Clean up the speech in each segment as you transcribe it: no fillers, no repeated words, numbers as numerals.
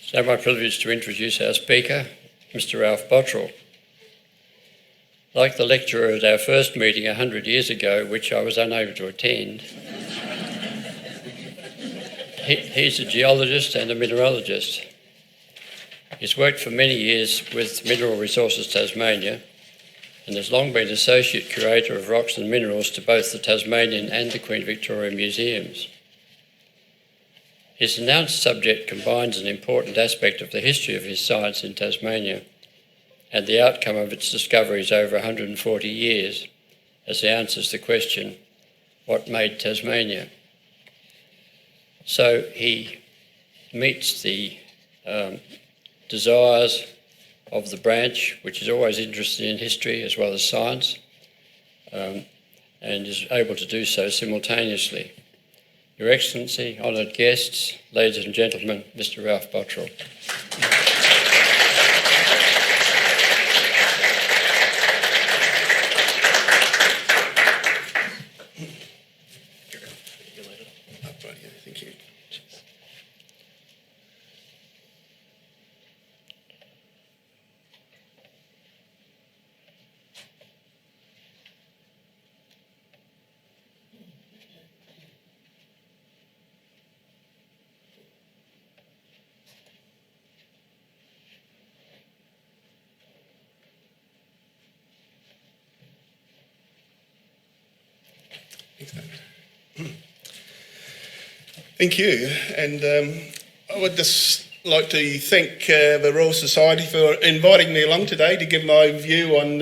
It's now my privilege to introduce our speaker, Mr. Ralph Bottrill. Like the lecturer at our first meeting 100 years ago, which I was unable to attend, he's a geologist and a mineralogist. He's worked for many years with Mineral Resources Tasmania and has long been Associate Curator of Rocks and Minerals to both the Tasmanian and the Queen Victoria Museums. His announced subject combines an important aspect of the history of his science in Tasmania and the outcome of its discoveries over 140 years as he answers the question, what made Tasmania? So he meets the desires of the branch, which is always interested in history as well as science, and is able to do so simultaneously. Your Excellency, honoured guests, ladies and gentlemen, Mr. Ralph Bottrill. Thank you. Thank you, and I would just like to thank the Royal Society for inviting me along today to give my view on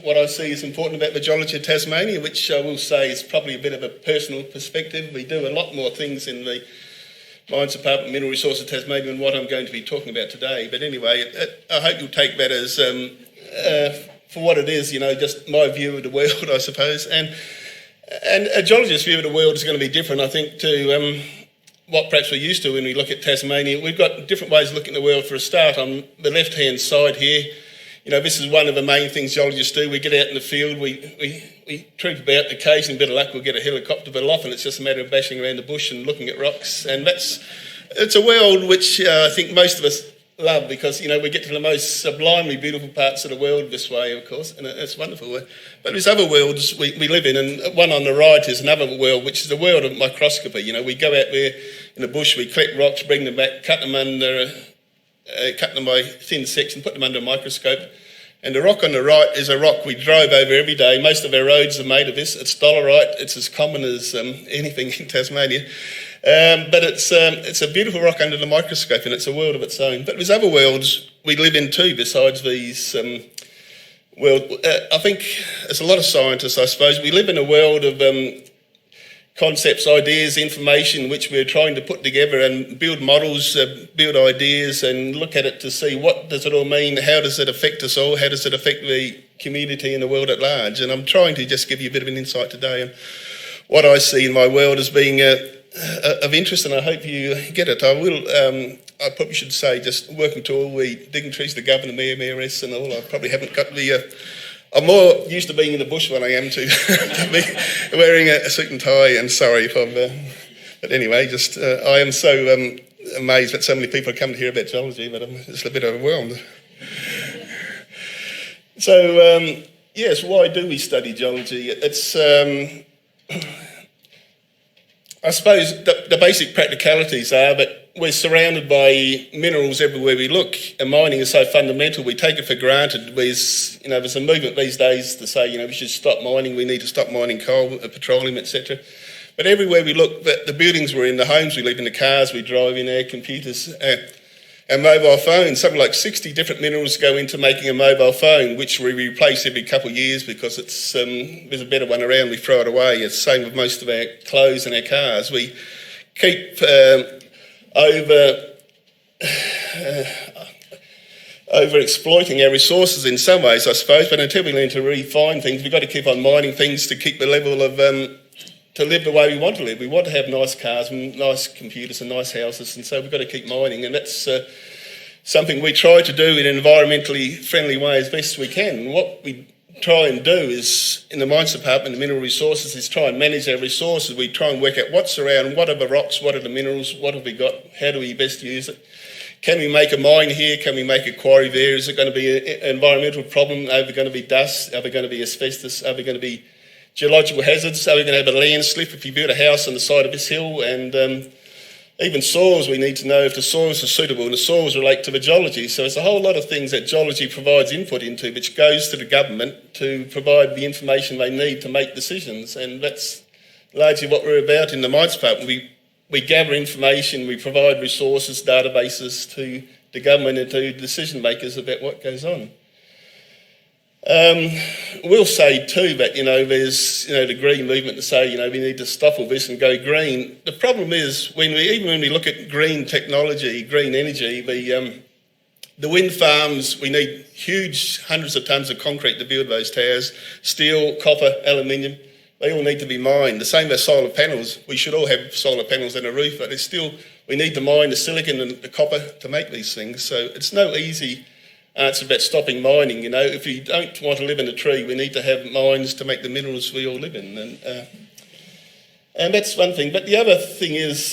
what I see as important about the geology of Tasmania, which I will say is probably a bit of a personal perspective. We do a lot more things in the Mines Department, Mineral Resources Tasmania than what I'm going to be talking about today. But anyway, I hope you'll take that as for what it is, you know, just my view of the world, I suppose. And a geologist's view of the world is going to be different, I think, to what perhaps we're used to when we look at Tasmania. We've got different ways of looking at the world. For a start, on the left-hand side here, you know, this is one of the main things geologists do. We get out in the field, we troop about, occasionally, a bit of luck, we'll get a helicopter, but often it's just a matter of bashing around the bush and looking at rocks. And it's a world which I think most of us love because, you know, we get to the most sublimely beautiful parts of the world this way, of course, and it's wonderful. But there's other worlds we live in, and one on the right is another world, which is the world of microscopy. You know, we go out there in the bush, we collect rocks, bring them back, cut them by thin section, put them under a microscope. And the rock on the right is a rock we drive over every day. Most of our roads are made of this. It's dolerite. It's as common as anything in Tasmania. But it's a beautiful rock under the microscope, and it's a world of its own. But there's other worlds we live in too besides these I think, as a lot of scientists, I suppose, we live in a world of concepts, ideas, information, which we're trying to put together and build models, build ideas and look at it to see what does it all mean, how does it affect us all, how does it affect the community and the world at large. And I'm trying to just give you a bit of an insight today on what I see in my world as being of interest, and I hope you get it. I probably should say, just working to all the dignitaries, the Governor, Mayor, Mayoress and all, I probably haven't got I'm more used to being in the bush than I am to be wearing a suit and tie, and sorry if but anyway, just I am so amazed that so many people come to hear about geology, but I'm just a bit overwhelmed. So, yes, why do we study geology? It's, I suppose the basic practicalities are that we're surrounded by minerals everywhere we look, and mining is so fundamental, we take it for granted. There's a movement these days to say, we should stop mining, we need to stop mining coal, petroleum, etc. But everywhere we look, the buildings we're in, the homes we live in, the cars we drive in, our computers, our mobile phones, something like 60 different minerals go into making a mobile phone, which we replace every couple of years because there's a better one around, we throw it away. It's the same with most of our clothes and our cars. We keep over exploiting our resources in some ways, I suppose, but until we learn to refine things, we've got to keep on mining things to keep the level of, to live the way we want to live. We want to have nice cars and nice computers and nice houses, and so we've got to keep mining, and that's something we try to do in an environmentally friendly way as best we can. And what we try and do is, in the Mines Department, the Mineral Resources, is try and manage our resources. We try and work out what's around, what are the rocks, what are the minerals, what have we got, how do we best use it. can we make a mine here? Can we make a quarry there? Is it going to be an environmental problem? Are there going to be dust? Are there going to be asbestos? Are there going to be geological hazards? Are we going to have a landslip if you build a house on the side of this hill? And even soils, we need to know if the soils are suitable, and the soils relate to the geology. So there's a whole lot of things that geology provides input into, which goes to the government to provide the information they need to make decisions. And that's largely what we're about in the Mines Department. We gather information, we provide resources, databases to the government and to decision makers about what goes on. We'll say too that, there's, the green movement to say, we need to stop all this and go green. The problem is, even when we look at green technology, green energy, the wind farms, we need huge hundreds of tonnes of concrete to build those towers, steel, copper, aluminium. They all need to be mined. The same as solar panels. We should all have solar panels on a roof, but we need to mine the silicon and the copper to make these things. So it's no easy answer about stopping mining. If you don't want to live in a tree, we need to have mines to make the minerals we all live in. And that's one thing. But the other thing is,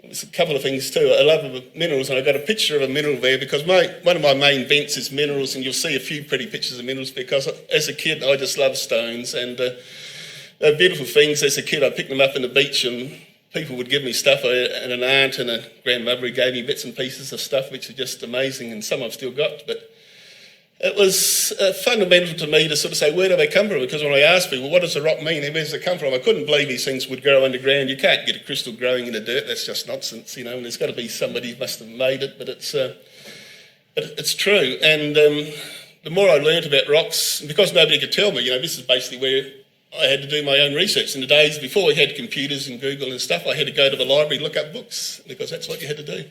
there's a couple of things too. I love minerals, and I've got a picture of a mineral there because one of my main vents is minerals, and you'll see a few pretty pictures of minerals because as a kid I just loved stones, and they're beautiful things. As a kid I picked them up on the beach and people would give me stuff, and an aunt and a grandmother who gave me bits and pieces of stuff which are just amazing, and some I've still got. But it was fundamental to me to sort of say, where do they come from? Because when I asked people, what does a rock mean and where does it come from? I couldn't believe these things would grow underground. You can't get a crystal growing in the dirt. That's just nonsense, and there's got to be somebody who must have made it, but it's true. And the more I learnt about rocks, because nobody could tell me, this is basically where I had to do my own research. In the days before we had computers and Google and stuff, I had to go to the library and look up books because that's what you had to do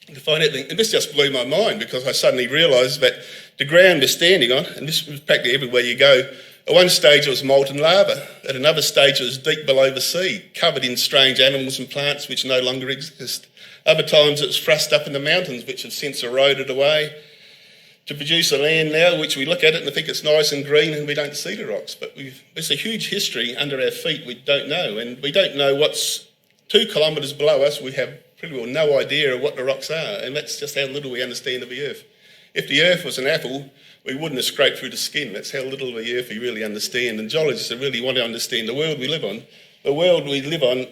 to find out things. And this just blew my mind because I suddenly realised that the ground we're standing on, and this was practically everywhere you go, at one stage it was molten lava, at another stage it was deep below the sea, covered in strange animals and plants which no longer exist. Other times it was thrust up in the mountains which have since eroded away to produce a land now which we look at it and think it's nice and green and we don't see the rocks. But there's a huge history under our feet we don't know, and we don't know what's 2 kilometres below us. We have pretty well no idea of what the rocks are, and that's just how little we understand of the earth. If the earth was an apple, we wouldn't have scraped through the skin. That's how little of the earth we really understand, and geologists really want to understand the world we live on. The world we live on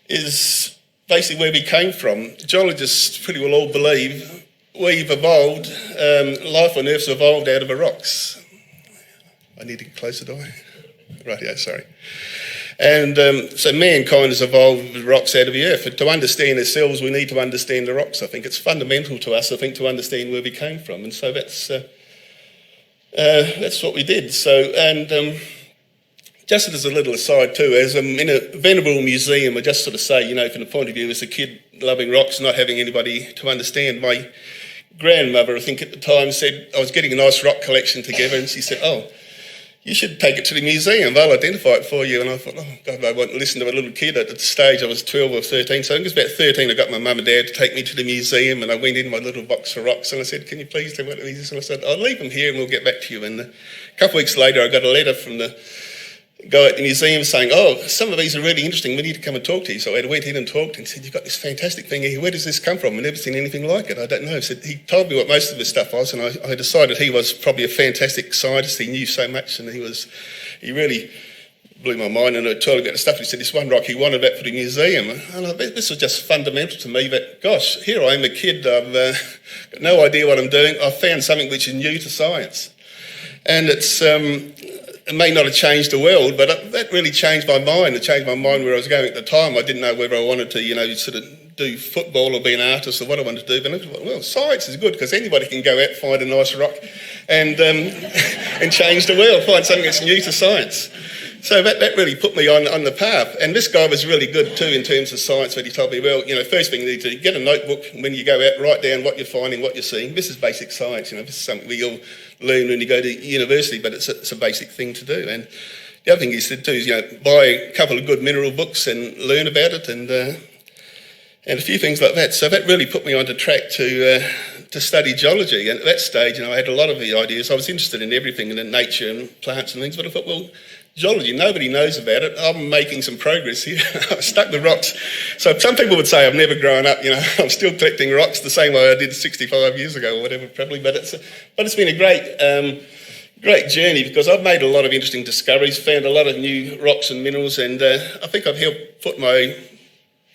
is basically where we came from. Geologists pretty well all believe we've evolved, life on Earth's evolved out of the rocks. I need to get closer, do I? Right, yeah, sorry. And so mankind has evolved with rocks out of the earth. To understand ourselves, we need to understand the rocks. I think it's fundamental to us, to understand where we came from. And so that's what we did. So, and just as a little aside too, as I'm in a venerable museum, I just sort of say, from the point of view as a kid loving rocks, not having anybody to understand, my grandmother, I think at the time, said, I was getting a nice rock collection together, and she said, oh, you should take it to the museum, they'll identify it for you. And I thought, oh God, I won't listen to a little kid. At the stage I was 12 or 13, so I think it was about 13, I got my mum and dad to take me to the museum, and I went in my little box of rocks and I said, can you please tell me what these are? And I said, I'll leave them here and we'll get back to you. And a couple of weeks later I got a letter from the guy at the museum saying, oh, some of these are really interesting, we need to come and talk to you. So I went in and talked and said, you've got this fantastic thing here, where does this come from? I've never seen anything like it, I don't know. So he told me what most of the stuff was, and I decided he was probably a fantastic scientist, he knew so much, and he really blew my mind. And I told him about the stuff. He said this one rock he wanted that for the museum, and this was just fundamental to me that, gosh, here I am, a kid, I've got no idea what I'm doing, I've found something which is new to science. And it may not have changed the world, but that really changed my mind. It changed my mind where I was going at the time. I didn't know whether I wanted to, sort of do football or be an artist or what I wanted to do. But I thought, well, science is good because anybody can go out, find a nice rock and change the world, find something that's new to science. So that really put me on the path. And this guy was really good too in terms of science, but he told me, well, first thing you need to get a notebook. When you go out, write down what you're finding, what you're seeing. This is basic science, this is something we all learn when you go to university, but it's a basic thing to do. And the other thing he said too is, buy a couple of good mineral books and learn about it, and a few things like that. So that really put me on the track to study geology. And at that stage, I had a lot of the ideas. I was interested in everything, in nature and plants and things, but I thought, well, geology, nobody knows about it. I'm making some progress here. I've stuck the rocks. So some people would say I've never grown up, I'm still collecting rocks the same way I did 65 years ago or whatever, probably. But it's been a great journey, because I've made a lot of interesting discoveries, found a lot of new rocks and minerals, and I think I've helped put my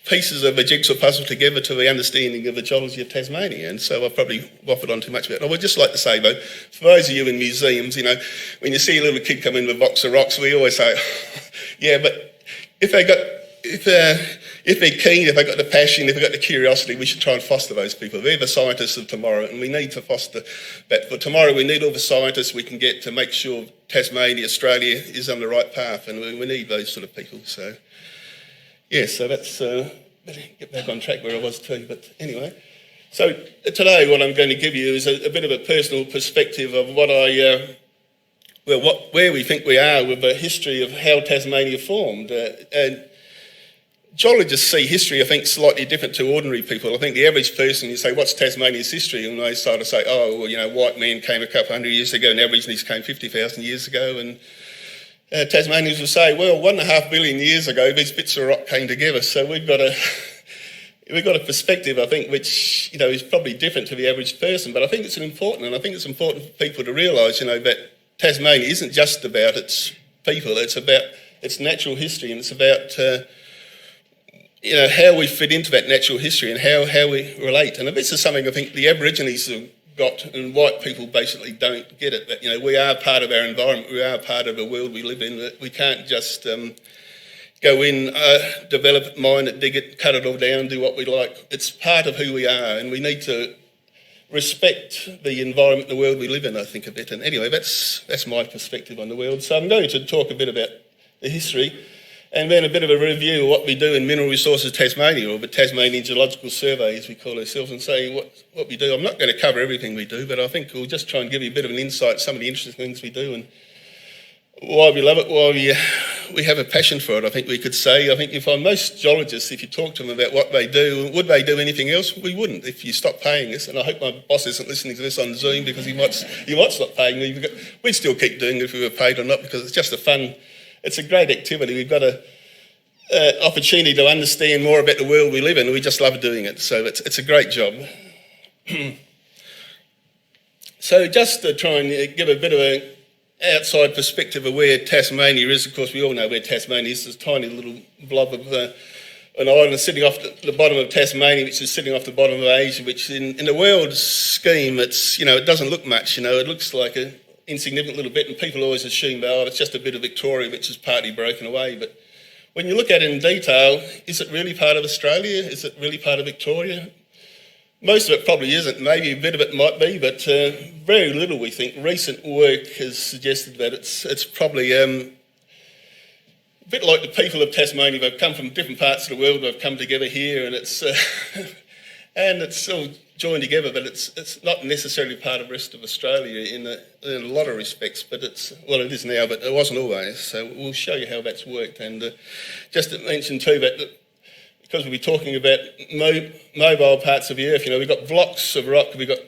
pieces of a jigsaw puzzle together to the understanding of the geology of Tasmania. And so I've probably waffled on too much about it. I would just like to say, though, for those of you in museums, when you see a little kid come in with a box of rocks, we always say, yeah, but if they're keen, if they've got the passion, if they've got the curiosity, we should try and foster those people. They're the scientists of tomorrow, and we need to foster that. For tomorrow, we need all the scientists we can get to make sure Tasmania, Australia, is on the right path, and we need those sort of people. So, yeah, so that's... better get back on track where I was too, but anyway. So today what I'm going to give you is a bit of a personal perspective of where we think we are with the history of how Tasmania formed. And geologists see history, I think, slightly different to ordinary people. I think the average person, you say, what's Tasmania's history? And they sort of say, white man came a couple hundred years ago, and Aborigines came 50,000 years ago, and Tasmanians will say, well, 1.5 billion years ago, these bits of rock came together. So we've got a perspective, I think, which is probably different to the average person. But I think it's important, and I think it's important for people to realise, that Tasmania isn't just about its people. It's about its natural history, and it's about how we fit into that natural history and how we relate. And this is something I think the Aborigines have got, and white people basically don't get it. That we are part of our environment, we are part of the world we live in. That we can't just go in, develop it, mine it, dig it, cut it all down, do what we like. It's part of who we are, and we need to respect the environment, the world we live in, I think, a bit. And anyway, that's my perspective on the world. So I'm going to talk a bit about the history, and then a bit of a review of what we do in Mineral Resources Tasmania, or the Tasmanian Geological Survey, as we call ourselves, and say what we do. I'm not going to cover everything we do, but I think we'll just try and give you a bit of an insight, some of the interesting things we do, and why we love it, why we have a passion for it, I think we could say. I think if most geologists, if you talk to them about what they do, would they do anything else? We wouldn't if you stopped paying us. And I hope my boss isn't listening to this on Zoom, because he might stop paying me. We'd still keep doing it if we were paid or not, because it's just it's a great activity. We've got an opportunity to understand more about the world we live in, and we just love doing it. So it's a great job. So just to try and give a bit of an outside perspective of where Tasmania is, of course we all know where Tasmania is. This tiny little blob of an island sitting off the bottom of Tasmania, which is sitting off the bottom of Asia, which in the world scheme, it's it doesn't look much. It looks like an insignificant little bit, and people always assume, it's just a bit of Victoria which is partly broken away. But when you look at it in detail, is it really part of Australia? Is it really part of Victoria? Most of it probably isn't. Maybe a bit of it might be, but very little, we think. Recent work has suggested that it's probably a bit like the people of Tasmania. They've come from different parts of the world. They've come together here, and it's all joined together. But it's not necessarily part of the rest of Australia in a lot of respects. But it is now, but it wasn't always. So we'll show you how that's worked. And just to mention too that, because we'll be talking about mobile parts of the earth, we've got blocks of rock, we've got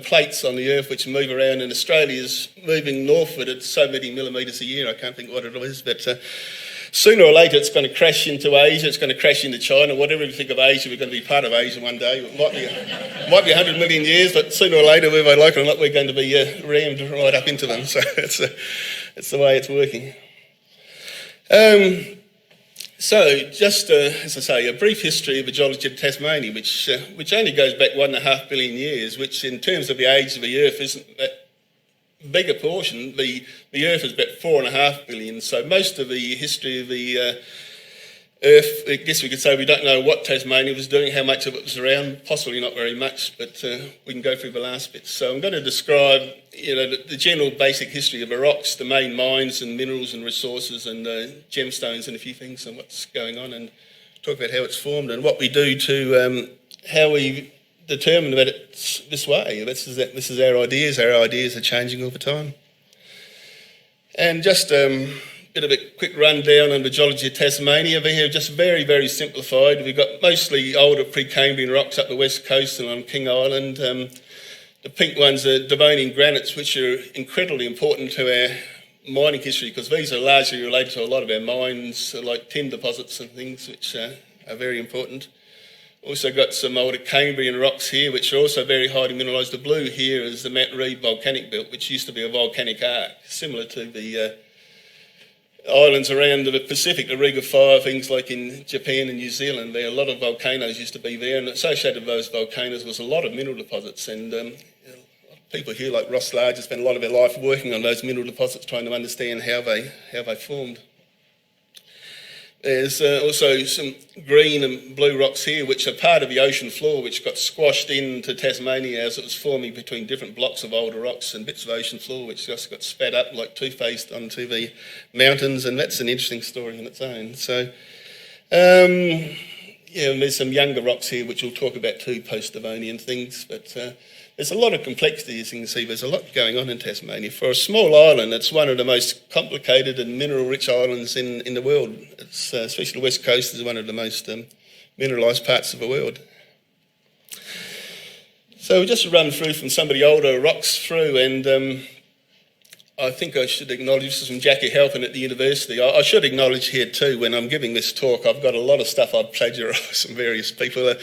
plates on the earth which move around, and Australia's moving northward at so many millimetres a year. I can't think what it is, but sooner or later it's going to crash into Asia, it's going to crash into China. Whatever you think of Asia, we're going to be part of Asia one day. It might be 100 million years, but sooner or later, whether they like it or not, we're going to be rammed right up into them. So it's the way it's working. So, just as I say, a brief history of the geology of Tasmania, which only goes back 1.5 billion years, which in terms of the age of the Earth isn't that big a portion. The Earth is about 4.5 billion, so most of the history of the Earth, I guess we could say we don't know what Tasmania was doing, how much of it was around, possibly not very much, but we can go through the last bit. So I'm going to describe the general basic history of the rocks, the main mines and minerals and resources and gemstones and a few things and what's going on, and talk about how it's formed and what we do to how we determine that it's this way. This is our ideas. Our ideas are changing all the time. And just bit of a quick rundown on the geology of Tasmania. They're just very, very simplified. We've got mostly older pre-Cambrian rocks up the west coast and on King Island. The pink ones are Devonian granites, which are incredibly important to our mining history, because these are largely related to a lot of our mines, like tin deposits and things, which are very important. Also got some older Cambrian rocks here, which are also very highly mineralised. The blue here is the Mount Reid volcanic belt, which used to be a volcanic arc, similar to the islands around the Pacific, the Ring of Fire, things like in Japan and New Zealand. There, a lot of volcanoes used to be there, and associated with those volcanoes was a lot of mineral deposits. And people here like Ross Large spent a lot of their life working on those mineral deposits, trying to understand how they formed. There's also some green and blue rocks here, which are part of the ocean floor, which got squashed into Tasmania as it was forming between different blocks of older rocks and bits of ocean floor, which just got spat up like two-faced onto the mountains, and that's an interesting story in its own. So, yeah, and there's some younger rocks here, which we'll talk about too, post-Devonian things, but there's a lot of complexity, as you can see. There's a lot going on in Tasmania. For a small island, it's one of the most complicated and mineral-rich islands in the world. It's, especially the west coast is one of the most mineralised parts of the world. So we'll just run through from some of the older rocks through, and I think I should acknowledge, this is from Jackie Halpin at the university. I should acknowledge here too, when I'm giving this talk, I've got a lot of stuff I've plagiarised from various people at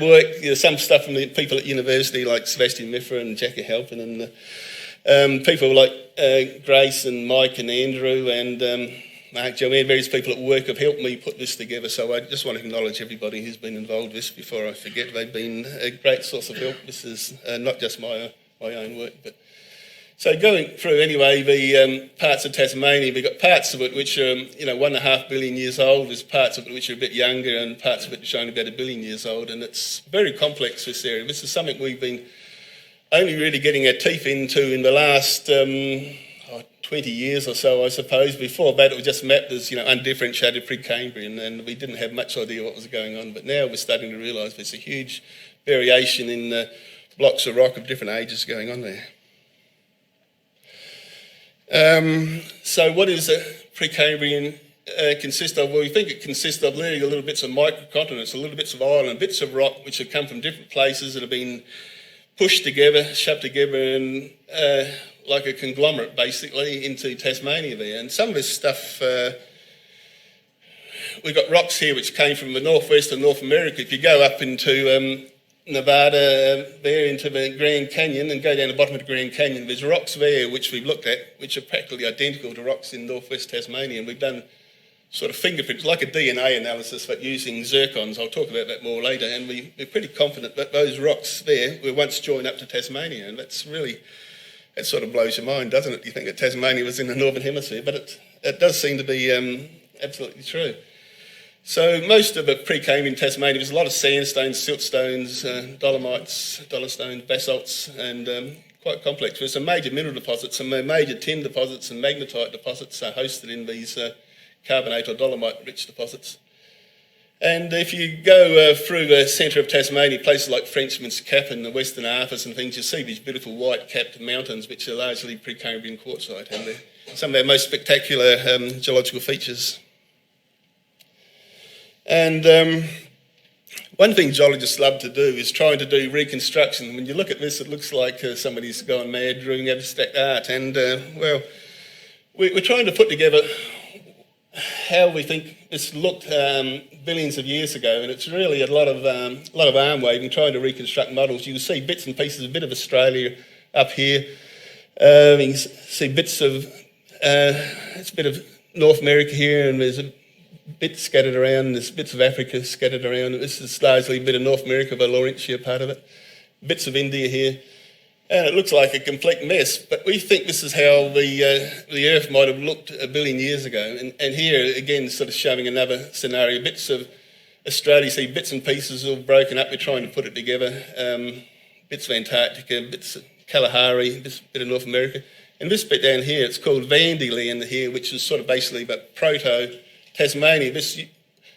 work. You know, some stuff from the people at university like Sebastian Miffer and Jackie Halpin, and people like Grace and Mike and Andrew and Mark, Joanne, various people at work have helped me put this together. So I just want to acknowledge everybody who's been involved with this before I forget. They've been a great source of help. This is not just my own work, but so going through anyway, the parts of Tasmania, we've got parts of it which are 1.5 billion years old. There's parts of it which are a bit younger, and parts of it which are only about 1 billion years old. And it's very complex, this area. This is something we've been only really getting our teeth into in the last 20 years or so, I suppose. Before that, it was just mapped as undifferentiated pre-Cambrian, and we didn't have much idea what was going on. But now we're starting to realise there's a huge variation in blocks of rock of different ages going on there. So what does a Precambrian consist of? Well, we think it consists of literally little bits of microcontinents, little bits of island, bits of rock which have come from different places that have been pushed together, shoved together, and like a conglomerate basically into Tasmania there. And some of this stuff, we've got rocks here which came from the northwest of North America. If you go up into Nevada there into the Grand Canyon and go down the bottom of the Grand Canyon, there's rocks there which we've looked at which are practically identical to rocks in northwest Tasmania, and we've done sort of fingerprints, like a DNA analysis, but using zircons. I'll talk about that more later, and we're pretty confident that those rocks there were once joined up to Tasmania, and that sort of blows your mind, doesn't it? You think that Tasmania was in the northern hemisphere, but it does seem to be absolutely true. So most of it pre-Cambrian Tasmania, there's a lot of sandstones, siltstones, dolomites, dolostone, basalts, and quite complex. There's some major mineral deposits, some major tin deposits and magnetite deposits are hosted in these carbonate or dolomite-rich deposits. And if you go through the centre of Tasmania, places like Frenchman's Cap and the Western Arthurs and things, you see these beautiful white-capped mountains, which are largely pre-Cambrian quartzite, and they're some of our most spectacular geological features. And one thing geologists love to do is trying to do reconstruction. When you look at this, it looks like somebody's gone mad doing abstract art. And, well, we're trying to put together how we think this looked billions of years ago, and it's really a lot of arm waving, trying to reconstruct models. You can see bits and pieces, a bit of Australia up here. You can see bits of, it's a bit of North America here, and there's a bit scattered around, there's bits of Africa scattered around. This is largely a bit of North America, the Laurentia part of it. Bits of India here. And it looks like a complete mess, but we think this is how the Earth might have looked 1 billion years ago. And here, again, sort of showing another scenario. Bits of Australia, see bits and pieces all broken up. We're trying to put it together. Bits of Antarctica, bits of Kalahari, bit of North America. And this bit down here, it's called Vandyland here, which is sort of basically about proto-Tasmania. This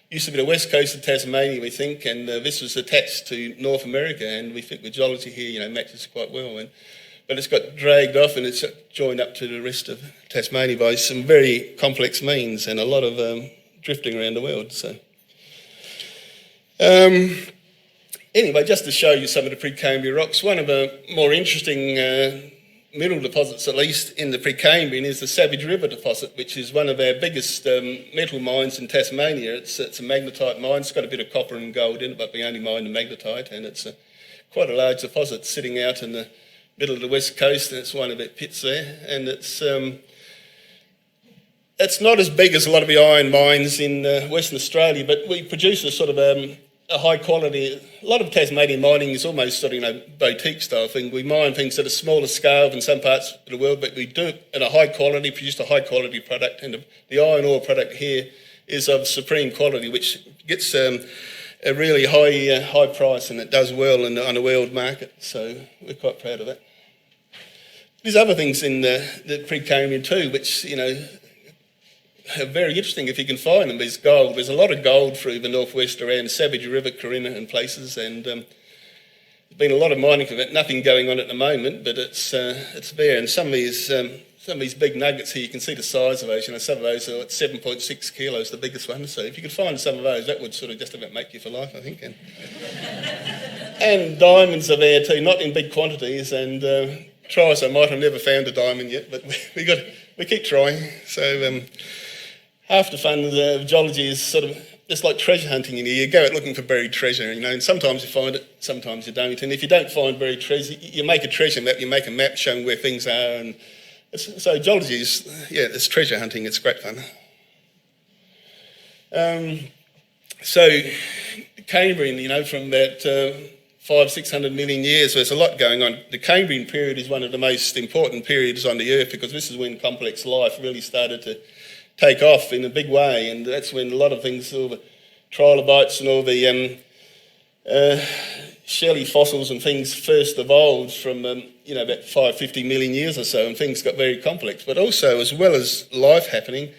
used to be the west coast of Tasmania, we think, and this was attached to North America, and we think the geology here, matches quite well. But it's got dragged off and it's joined up to the rest of Tasmania by some very complex means and a lot of drifting around the world. So, anyway, just to show you some of the Precambrian rocks, one of the more interesting mineral deposits, at least in the Precambrian, is the Savage River deposit, which is one of our biggest metal mines in Tasmania. It's a magnetite mine. It's got a bit of copper and gold in it, but we only mine the magnetite, and it's quite a large deposit sitting out in the middle of the west coast, and it's one of the pits there. And it's not as big as a lot of the iron mines in Western Australia, but we produce a sort of a high quality. A lot of Tasmanian mining is almost sort of boutique style thing. We mine things at a smaller scale than some parts of the world, but we do it at a high quality, produce a high quality product, and the iron ore product here is of supreme quality, which gets a really high price, and it does well on the world market. So we're quite proud of that. There's other things in the Precambrian too, which are very interesting if you can find them. There's gold. There's a lot of gold through the northwest around Savage River, Corinna and places, and there's been a lot of mining for that. Nothing going on at the moment, but it's there. And some of these big nuggets here, you can see the size of those. Some of those are 7.6 kilos, the biggest one. So if you could find some of those, that would sort of just about make you for life, I think. And diamonds are there too, not in big quantities. And try as I might, I've never found a diamond yet, but we keep trying. So. Half the fun of geology is sort of just like treasure hunting. You go out looking for buried treasure, and sometimes you find it, sometimes you don't. And if you don't find buried treasure, you make a treasure map. You make a map showing where things are, and so geology is it's treasure hunting. It's great fun. So Cambrian, from about 500-600 million years, there's a lot going on. The Cambrian period is one of the most important periods on the Earth because this is when complex life really started to take off in a big way, and that's when a lot of things, all the trilobites and all the shelly fossils and things first evolved from about 550 million years or so, and things got very complex. But also, as well as life happening,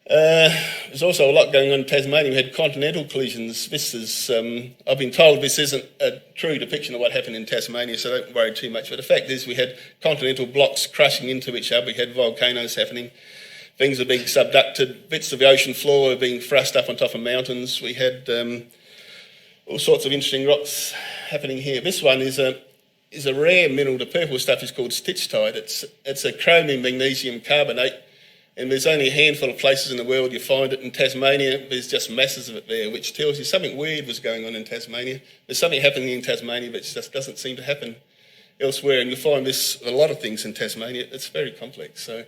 there's also a lot going on in Tasmania. We had continental collisions. This is, I've been told this isn't a true depiction of what happened in Tasmania, so don't worry too much. But the fact is we had continental blocks crashing into each other. We had volcanoes happening. Things are being subducted, bits of the ocean floor are being thrust up on top of mountains. We had all sorts of interesting rocks happening here. This one is a rare mineral. The purple stuff is called stitchtite. It's a chromium magnesium carbonate, and there's only a handful of places in the world you find it. In Tasmania, there's just masses of it there, which tells you something weird was going on in Tasmania. There's something happening in Tasmania that just doesn't seem to happen elsewhere, and you'll find this a lot of things in Tasmania. It's very complex. So.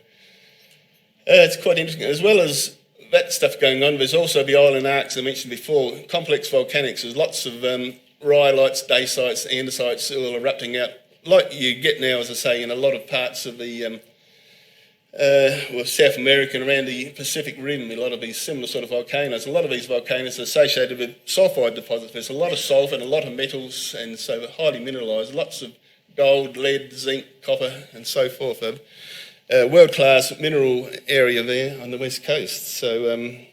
It's quite interesting. As well as that stuff going on, there's also the island arcs I mentioned before, complex volcanics. There's lots of rhyolites, dacites, andesites all erupting out, like you get now, as I say, in a lot of parts of the South America and around the Pacific Rim, a lot of these similar sort of volcanoes. A lot of these volcanoes are associated with sulphide deposits. There's a lot of sulphur and a lot of metals, and so highly mineralised, lots of gold, lead, zinc, copper, and so forth. World-class mineral area there on the west coast. So, and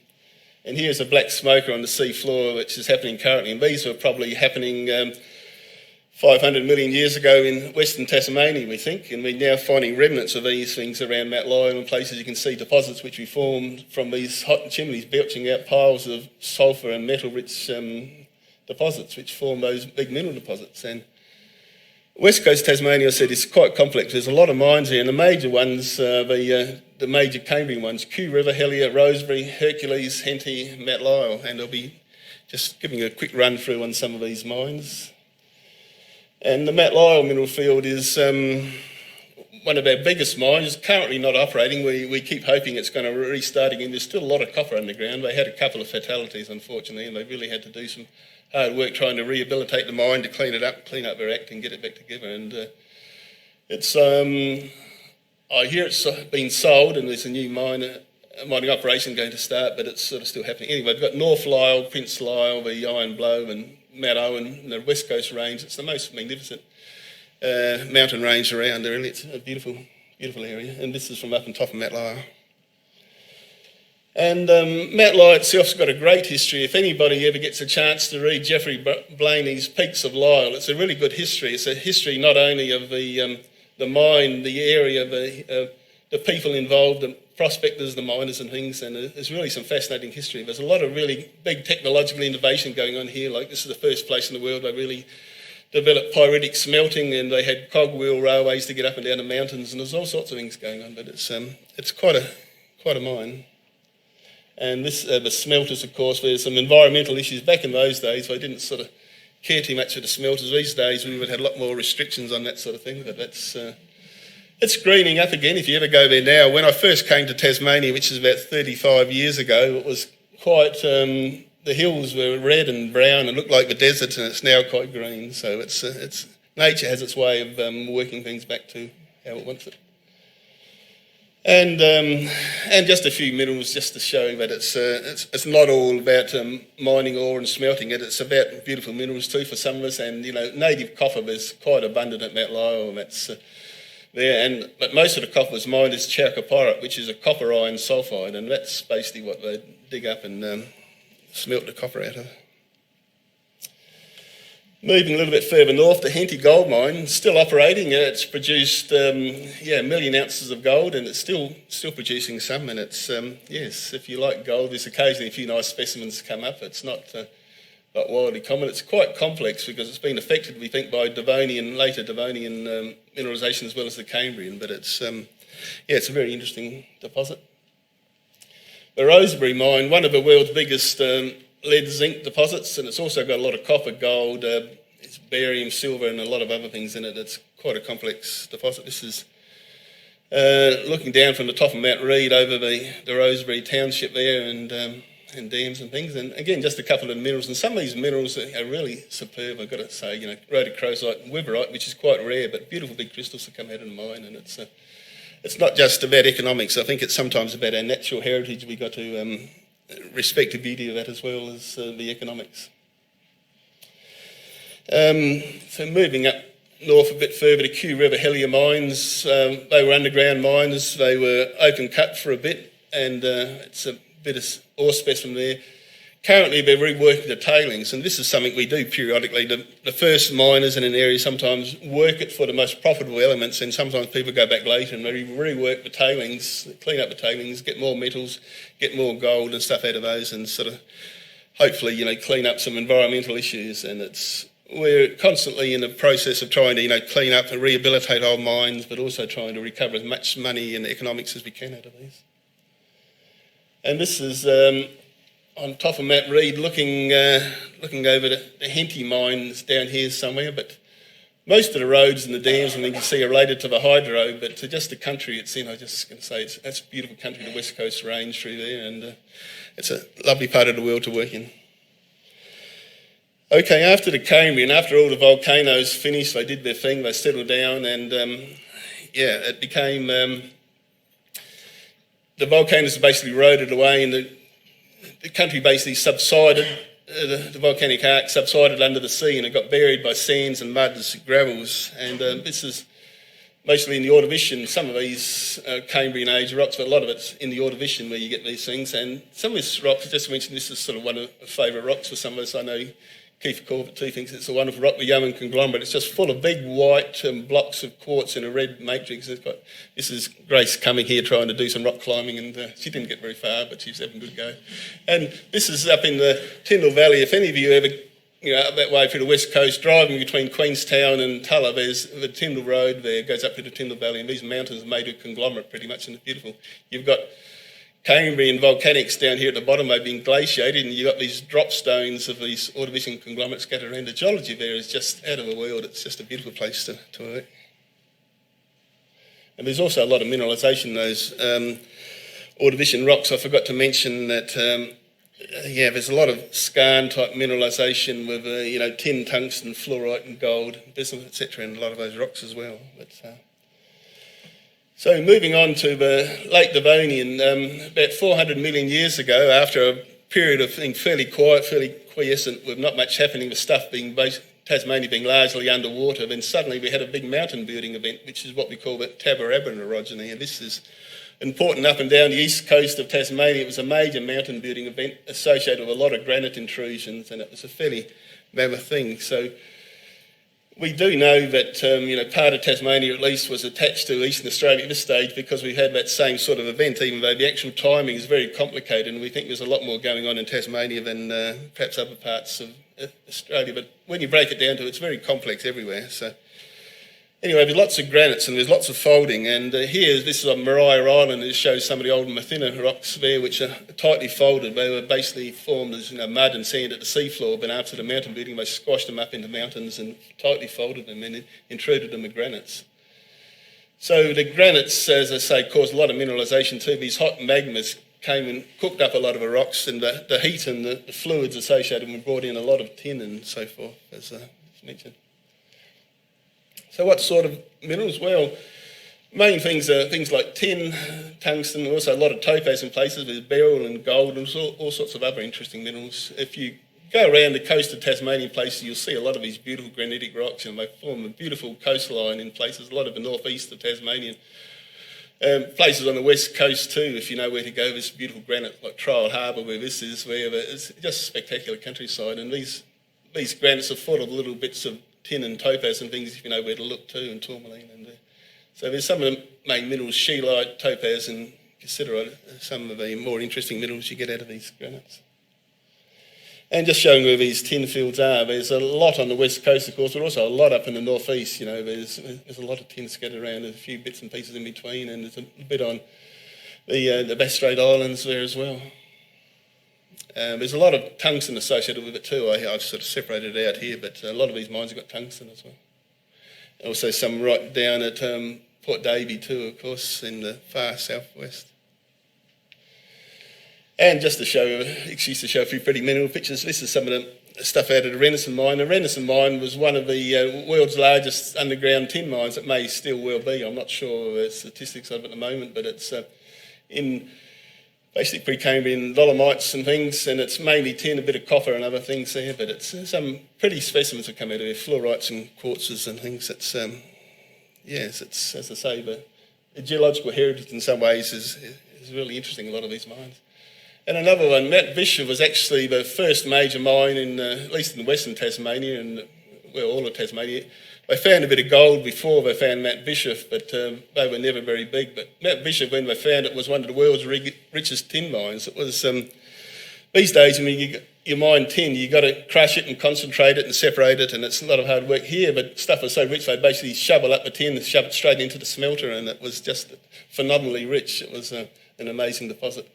here's a black smoker on the sea floor, which is happening currently. And these were probably happening 500 million years ago in Western Tasmania, we think. And we're now finding remnants of these things around Mount Lyon and places. You can see deposits which we formed from these hot chimneys belching out piles of sulphur and metal-rich deposits, which form those big mineral deposits. And West Coast Tasmania, I said, is quite complex. There's a lot of mines here, and the major ones, the major Cambrian ones, Kew River, Hellier, Rosebery, Hercules, Henty, Mount Lyell, and I'll be just giving a quick run through on some of these mines. And the Mount Lyell mineral field is one of our biggest mines. It's currently not operating. We keep hoping it's going to restart again. There's still a lot of copper underground. They had a couple of fatalities, unfortunately, and they really had to do some hard work trying to rehabilitate the mine to clean up their act and get it back together. And it's I hear it's been sold and there's a new mining operation going to start, but it's sort of still happening. Anyway, we've got North Lyell, Prince Lyell, the Iron Blow and Mount Owen and the West Coast Range. It's the most magnificent mountain range around there, really. It's a beautiful, beautiful area. And this is from up on top of Mount Lyell. And Mount Lyell itself's got a great history. If anybody ever gets a chance to read Geoffrey Blaney's Peaks of Lyell, it's a really good history. It's a history not only of the mine, the area, the people involved, the prospectors, the miners and things, and there's really some fascinating history. There's a lot of really big technological innovation going on here. Like, this is the first place in the world they really developed pyritic smelting, and they had cogwheel railways to get up and down the mountains, and there's all sorts of things going on. But it's quite a mine. And this the smelters, of course, there's some environmental issues back in those days. I didn't sort of care too much for the smelters. These days we would have a lot more restrictions on that sort of thing. But it's greening up again if you ever go there now. When I first came to Tasmania, which is about 35 years ago, it was quite, the hills were red and brown and looked like the desert, and it's now quite green. So it's nature has its way of working things back to how it wants it. And just a few minerals just to show that it's not all about mining ore and smelting it. It's about beautiful minerals too for some of us. And, native copper is quite abundant at Mount Lyell, and that's there. But most of the copper is mined as chalcopyrite, which is a copper iron sulphide, and that's basically what they dig up and smelt the copper out of. Moving a little bit further north, the Henty gold mine, still operating. It's produced, 1 million ounces of gold, and it's still producing some. And it's, yes, if you like gold, there's occasionally a few nice specimens come up. It's not wildly common. It's quite complex because it's been affected, we think, by later Devonian mineralisation as well as the Cambrian. But it's a very interesting deposit. The Rosebery mine, one of the world's biggest lead zinc deposits, and it's also got a lot of copper, gold, it's barium, silver, and a lot of other things in it. It's quite a complex deposit. This is looking down from the top of Mount Reid over the Rosebery township there, and dams and things. And again, just a couple of minerals, and some of these minerals are really superb. I've got to say, rhodochrosite and weberite, which is quite rare, but beautiful big crystals that come out of the mine. And it's not just about economics. I think it's sometimes about our natural heritage. We've got to respect the beauty of that as well as the economics. So moving up north a bit further to Kew River Hellier mines, they were underground mines. They were open cut for a bit, and it's a bit of ore specimen there. Currently they're reworking the tailings, and this is something we do periodically. The first miners in an area sometimes work it for the most profitable elements, and sometimes people go back later and they rework the tailings, clean up the tailings, get more metals, get more gold and stuff out of those, and sort of hopefully clean up some environmental issues. And we're constantly in the process of trying to clean up and rehabilitate old mines, but also trying to recover as much money and economics as we can out of these. And this is on top of Mount Reid, looking over the Henty mines down here somewhere. But most of the roads and the dams and things you see are related to the hydro, but to just the country it's in, I was just going to say that's beautiful country, the West Coast Range through there, and it's a lovely part of the world to work in. Okay, after the Cambrian, after all the volcanoes finished, they did their thing, they settled down, and it became, the volcanoes basically eroded away, and the country basically subsided, the volcanic arc subsided under the sea, and it got buried by sands and muds, gravels, and this is mostly in the Ordovician. Some of these Cambrian age rocks, but a lot of it's in the Ordovician where you get these things. And some of these rocks, I just mentioned, this is sort of one of the favourite rocks for some of us. I know Keith Corbett too thinks it's a wonderful rock, the Yeoman Conglomerate. It's just full of big white blocks of quartz in a red matrix. This is Grace coming here trying to do some rock climbing, and she didn't get very far, but she's having a good go. And this is up in the Tyndall Valley. If any of you ever, up that way through the west coast, driving between Queenstown and Tulla, there's the Tyndall Road there, goes up to the Tyndall Valley, and these mountains are made of conglomerate pretty much, and it's beautiful. You've got Cambrian volcanics down here at the bottom, they've been glaciated, and you've got these drop stones of these Ordovician conglomerates scattered around. The geology there is just out of the world. It's just a beautiful place to work. And there's also a lot of mineralisation in those Ordovician rocks. I forgot to mention that, there's a lot of skarn type mineralisation with, tin, tungsten, fluorite and gold, bismuth, etc., and a lot of those rocks as well. But, so moving on to the late Devonian, about 400 million years ago, after a period of being fairly quiet, fairly quiescent, with not much happening, with stuff Tasmania being largely underwater, then suddenly we had a big mountain building event, which is what we call the Tabarabran orogeny. And this is important up and down the east coast of Tasmania. It was a major mountain building event associated with a lot of granite intrusions, and it was a fairly mammoth thing. So we do know that part of Tasmania at least was attached to Eastern Australia at this stage because we had that same sort of event, even though the actual timing is very complicated, and we think there's a lot more going on in Tasmania than perhaps other parts of Australia, but when you break it down to it, it's very complex everywhere. So anyway, there's lots of granites and there's lots of folding, and this is on Maria Island. It shows some of the old Mathina rocks there, which are tightly folded. They were basically formed as mud and sand at the seafloor, but after the mountain building, they squashed them up into mountains and tightly folded them and intruded them with granites. So the granites, as I say, caused a lot of mineralisation too. These hot magmas came and cooked up a lot of the rocks, and the heat and the fluids associated with them brought in a lot of tin and so forth, as mentioned. So what sort of minerals? Well, main things are things like tin, tungsten, also a lot of topaz in places with beryl and gold and all sorts of other interesting minerals. If you go around the coast of Tasmanian places, you'll see a lot of these beautiful granitic rocks, and they form a beautiful coastline in places, a lot of the northeast of Tasmania. Places on the west coast too, if you know where to go, there's beautiful granite like Trial Harbour where this is, where it's just spectacular countryside, and these granites are full of little bits of tin and topaz and things if you know where to look too, and tourmaline. And so there's some of the main minerals, scheelite, topaz and cassiterite, some of the more interesting minerals you get out of these granites. And just showing where these tin fields are, there's a lot on the west coast, of course, but also a lot up in the northeast. There's a lot of tin scattered around, there's a few bits and pieces in between, and there's a bit on the Bass Strait Islands there as well. There's a lot of tungsten associated with it too. I've sort of separated it out here, but a lot of these mines have got tungsten as well. Also some right down at Port Davey too, of course, in the far southwest. And just to show a few pretty mineral pictures, this is some of the stuff out of the Renison mine. The Renison mine was one of the world's largest underground tin mines. It may still well be. I'm not sure the statistics of it at the moment, but it's in basically pre-Cambrian dolomites and things, and it's mainly tin, a bit of copper and other things there, but it's some pretty specimens have come out of there, fluorites and quartzes and things. It's, it's, as I say, the geological heritage in some ways is really interesting, a lot of these mines. And another one, Mount Bishop was actually the first major mine in, at least in western Tasmania and all of Tasmania. They found a bit of gold before they found Mount Bishop, but they were never very big. But Mount Bishop, when they found it, was one of the world's richest tin mines. It was these days when you mine tin, you've got to crush it and concentrate it and separate it, and it's a lot of hard work here. But stuff was so rich, they basically shovel up the tin and shove it straight into the smelter, and it was just phenomenally rich. It was an amazing deposit.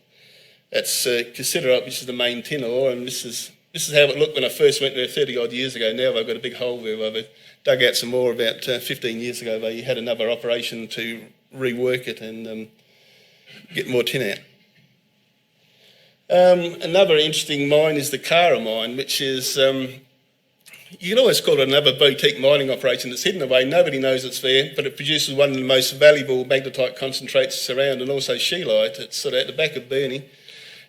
That's cassiterite, which is the main tin ore, and this is how it looked when I first went there 30 odd years ago. Now they've got a big hole there where they dug out some more about 15 years ago. They had another operation to rework it and get more tin out. Another interesting mine is the Cara mine, which is, you can always call it another boutique mining operation that's hidden away. Nobody knows it's there, but it produces one of the most valuable magnetite concentrates around, and also scheelite. It's sort of at the back of Burnie.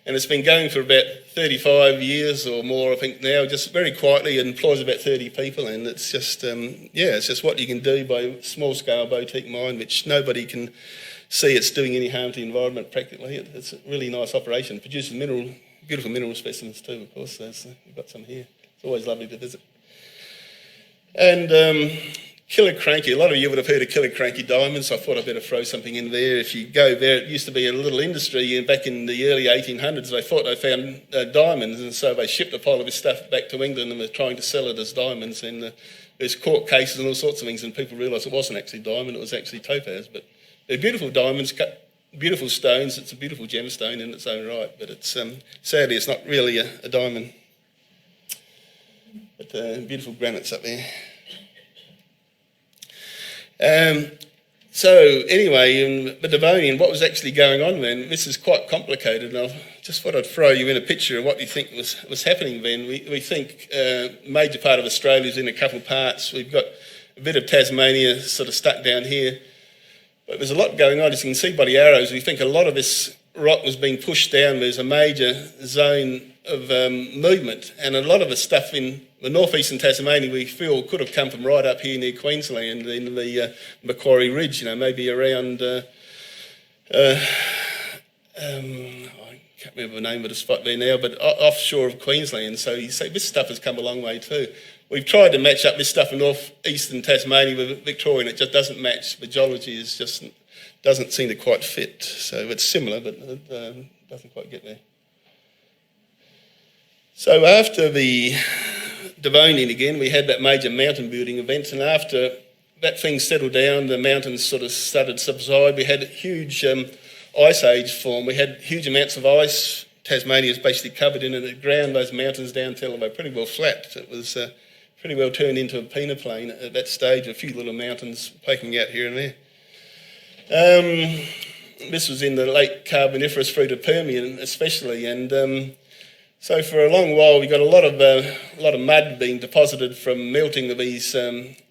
And it's been going for about 35 years or more, I think now, just very quietly. It employs about 30 people, and it's just, it's just what you can do by a small-scale boutique mine, which nobody can see it's doing any harm to the environment practically. It's a really nice operation. It produces beautiful mineral specimens too, of course. We've got some here. It's always lovely to visit. And Killiecrankie, a lot of you would have heard of Killiecrankie diamonds. I thought I'd better throw something in there. If you go there, it used to be a little industry. Back in the early 1800s, they thought they found diamonds, and so they shipped a pile of this stuff back to England and were trying to sell it as diamonds. And there's court cases and all sorts of things, and people realised it wasn't actually diamond, it was actually topaz. But they're beautiful diamonds, beautiful stones. It's a beautiful gemstone in its own right, but it's sadly it's not really a diamond. But beautiful granites up there. So anyway, in the Devonian, what was actually going on then? This is quite complicated, and I just thought I'd throw you in a picture of what we think was happening then. We think a major part of Australia is in a couple of parts. We've got a bit of Tasmania sort of stuck down here, but there's a lot going on. As you can see by the arrows, we think a lot of this rock was being pushed down. There's a major zone of movement, and a lot of the stuff in the northeastern Tasmania we feel could have come from right up here near Queensland in the Macquarie Ridge, maybe around, I can't remember the name of the spot there now, but offshore of Queensland. So you say this stuff has come a long way too. We've tried to match up this stuff in northeastern Tasmania with Victoria, and it just doesn't match. The geology doesn't seem to quite fit. So it's similar, but it doesn't quite get there. So after the Devonian again, we had that major mountain building event, and after that thing settled down, the mountains sort of started to subside. We had a huge ice age form. We had huge amounts of ice. Tasmania is basically covered in it. It ground those mountains down until they were pretty well flat. It was pretty well turned into a peneplain at that stage, a few little mountains poking out here and there. This was in the late Carboniferous through to Permian especially, and so for a long while we got a lot of mud being deposited from melting of these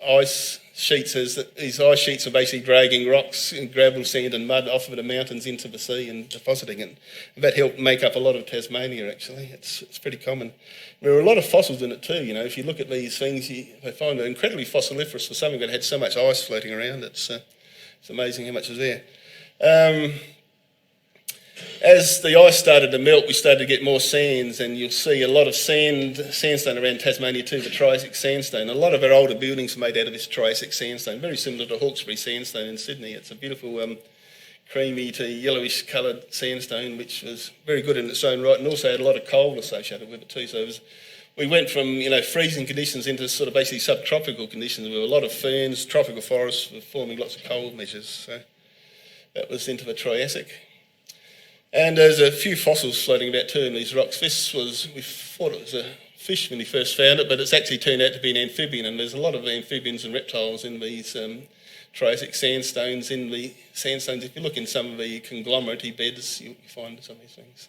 ice sheets, as these ice sheets are basically dragging rocks and gravel, sand and mud off of the mountains into the sea and depositing it. And that helped make up a lot of Tasmania actually. It's pretty common. There are a lot of fossils in it too, you know. If you look at these things, you find they're incredibly fossiliferous for something that had so much ice floating around. It's amazing how much is there. As the ice started to melt, we started to get more sands, and you'll see a lot of sandstone around Tasmania too, the Triassic sandstone. A lot of our older buildings are made out of this Triassic sandstone, very similar to Hawkesbury sandstone in Sydney. It's a beautiful creamy to yellowish coloured sandstone, which was very good in its own right, and also had a lot of coal associated with it too. So we went from freezing conditions into sort of basically subtropical conditions with a lot of ferns, tropical forests forming lots of coal measures. So that was into the Triassic. And there's a few fossils floating about too in these rocks. We thought it was a fish when we first found it, but it's actually turned out to be an amphibian, and there's a lot of amphibians and reptiles in these Triassic sandstones. If you look in some of the conglomerate beds, you find some of these things.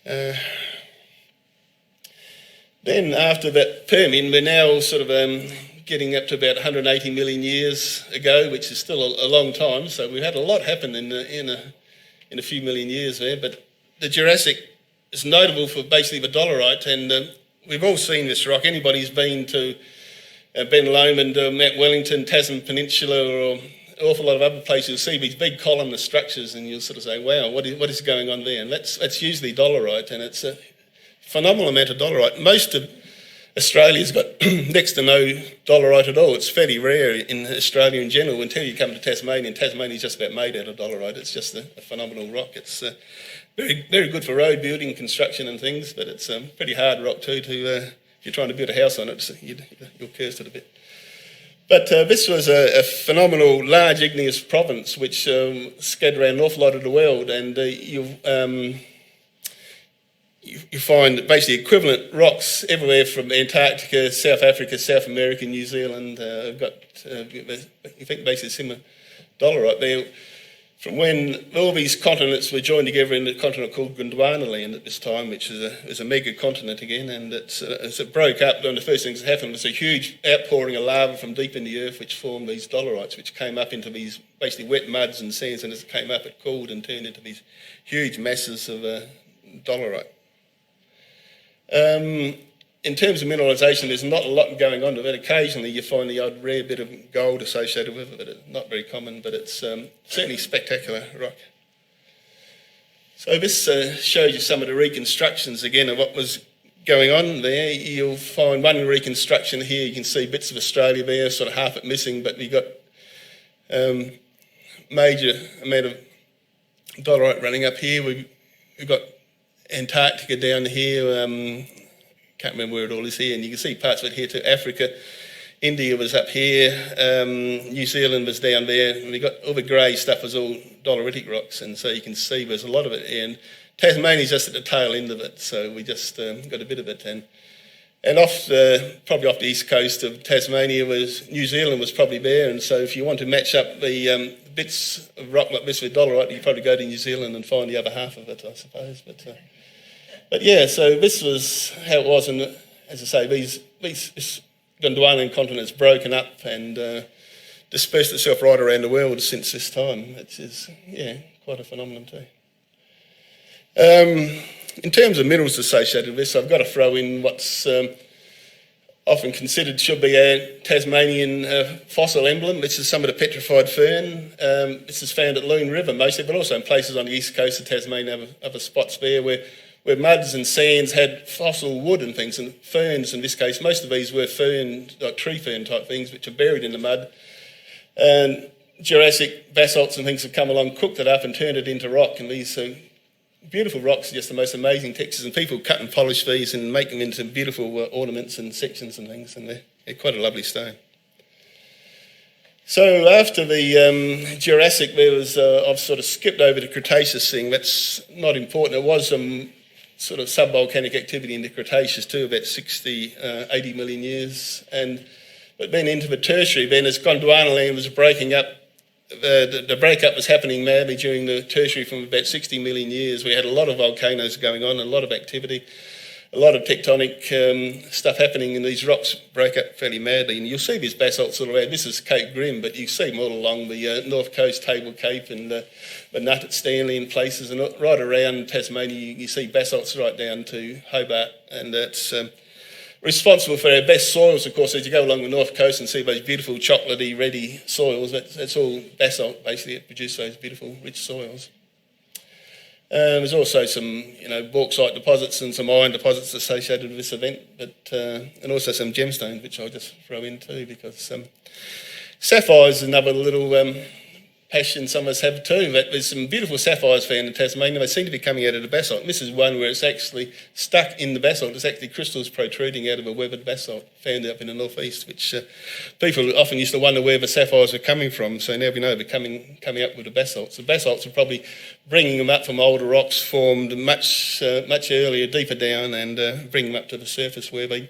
So. Then after that Permian, we're now sort of getting up to about 180 million years ago, which is still a long time. So we've had a lot happen in a few million years there. But the Jurassic is notable for basically the dolerite, and we've all seen this rock. Anybody who's been to Ben Lomond, Mount Wellington, Tasman Peninsula, or an awful lot of other places, you'll see these big columnar structures, and you'll sort of say, wow, what is going on there? And that's usually dolerite, and it's a phenomenal amount of dolerite. Most of Australia's got next to no dolerite at all. It's fairly rare in Australia in general until you come to Tasmania, and Tasmania's just about made out of dolerite. It's just a phenomenal rock. It's very, very good for road building, construction and things, but it's a pretty hard rock too if you're trying to build a house on it, so you'll curse it a bit. But this was a phenomenal large igneous province which scattered around an awful lot of the world, and you find basically equivalent rocks everywhere from Antarctica, South Africa, South America, New Zealand. I've got, you think, basically similar dolerite there. From when all these continents were joined together in a continent called Gondwana land at this time, which is a mega continent again, and as it broke up, one of the first things that happened was a huge outpouring of lava from deep in the earth, which formed these dolerites, which came up into these basically wet muds and sands, and as it came up, it cooled and turned into these huge masses of dolerite. In terms of mineralisation, there's not a lot going on with it. Occasionally you find the odd rare bit of gold associated with it, but it's not very common, but it's certainly spectacular rock. So this shows you some of the reconstructions again of what was going on there. You'll find one reconstruction here, you can see bits of Australia there, sort of half it missing, but you've got major amount of dolerite running up here. We've got Antarctica down here, can't remember where it all is here, and you can see parts of it here too. Africa, India was up here, New Zealand was down there, and we got all the grey stuff was all doleritic rocks, and so you can see there's a lot of it here, and Tasmania's just at the tail end of it, so we just got a bit of it, and probably off the east coast of Tasmania New Zealand was probably there, and so if you want to match up the bits of rock like this with dolerite, you probably go to New Zealand and find the other half of it, I suppose, But yeah, so this was how it was, and as I say, this Gondwanan continent's broken up and dispersed itself right around the world since this time, which is, quite a phenomenon too. In terms of minerals associated with this, I've got to throw in what's often considered should be a Tasmanian fossil emblem, which is some of the petrified fern. This is found at Loon River mostly, but also in places on the east coast of Tasmania, other spots there where muds and sands had fossil wood and things, and ferns in this case. Most of these were fern, like tree fern type things, which are buried in the mud. And Jurassic basalts and things have come along, cooked it up and turned it into rock, and these beautiful rocks, just the most amazing textures, and people cut and polish these and make them into beautiful ornaments and sections and things, and they're quite a lovely stone. So after the Jurassic, I've sort of skipped over the Cretaceous thing. That's not important. There was some sort of subvolcanic activity in the Cretaceous too, about 60, 80 million years. But then into the Tertiary, then as Gondwana land was breaking up, the breakup was happening madly during the Tertiary from about 60 million years. We had a lot of volcanoes going on, a lot of activity, a lot of tectonic stuff happening, and these rocks break up fairly madly. And you'll see these basalts all around. This is Cape Grim, but you see them all along the north coast, Table Cape, and the Nut at Stanley and places. And right around Tasmania, you see basalts right down to Hobart, and that's responsible for our best soils, of course. As you go along the north coast and see those beautiful chocolatey, reddy soils, that's all basalt, basically, that produce those beautiful, rich soils. There's also some, bauxite deposits and some iron deposits associated with this event, and also some gemstones, which I'll just throw in too, because sapphires is another little passion some of us have too. But there's some beautiful sapphires found in Tasmania. They seem to be coming out of the basalt. And this is one where it's actually stuck in the basalt. It's actually crystals protruding out of a weathered basalt found up in the northeast, which people often used to wonder where the sapphires were coming from. So now we know they're coming up with the basalts. The basalts are probably bringing them up from older rocks formed much earlier, deeper down, and bringing them up to the surface where they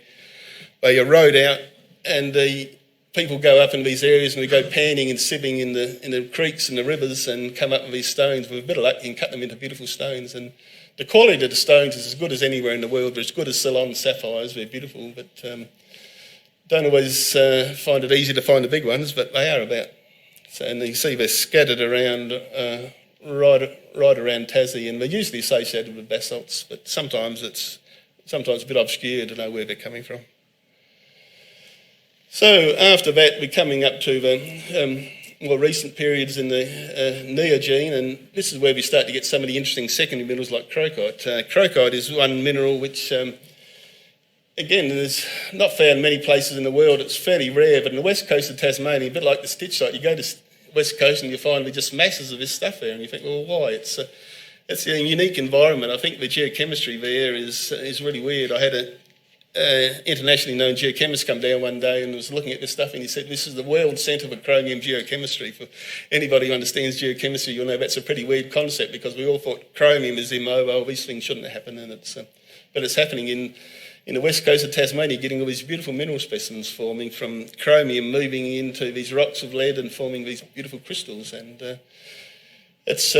erode out, and the people go up in these areas and they go panning and sieving in the creeks and the rivers and come up with these stones. With a bit of luck, you can cut them into beautiful stones. And the quality of the stones is as good as anywhere in the world. They're as good as Ceylon sapphires. They're beautiful, but don't always find it easy to find the big ones, but they are about. So, and you see they're scattered around right around Tassie, and they're usually associated with basalts, but sometimes it's a bit obscure to know where they're coming from. So after that, we're coming up to the more recent periods in the Neogene, and this is where we start to get some of the interesting secondary minerals like crocite. Crocite is one mineral which, again, is not found many places in the world. It's fairly rare, but on the west coast of Tasmania, a bit like the stitchite, you go to the west coast and you find just masses of this stuff there, and you think, well, why? It's a unique environment. I think the geochemistry there is really weird. I had a internationally known geochemist come down one day and was looking at this stuff, and he said, this is the world centre for chromium geochemistry. For anybody who understands geochemistry, you'll know that's a pretty weird concept, because we all thought chromium is immobile, these things shouldn't happen, and but it's happening in the west coast of Tasmania, getting all these beautiful mineral specimens forming from chromium, moving into these rocks of lead and forming these beautiful crystals. And it's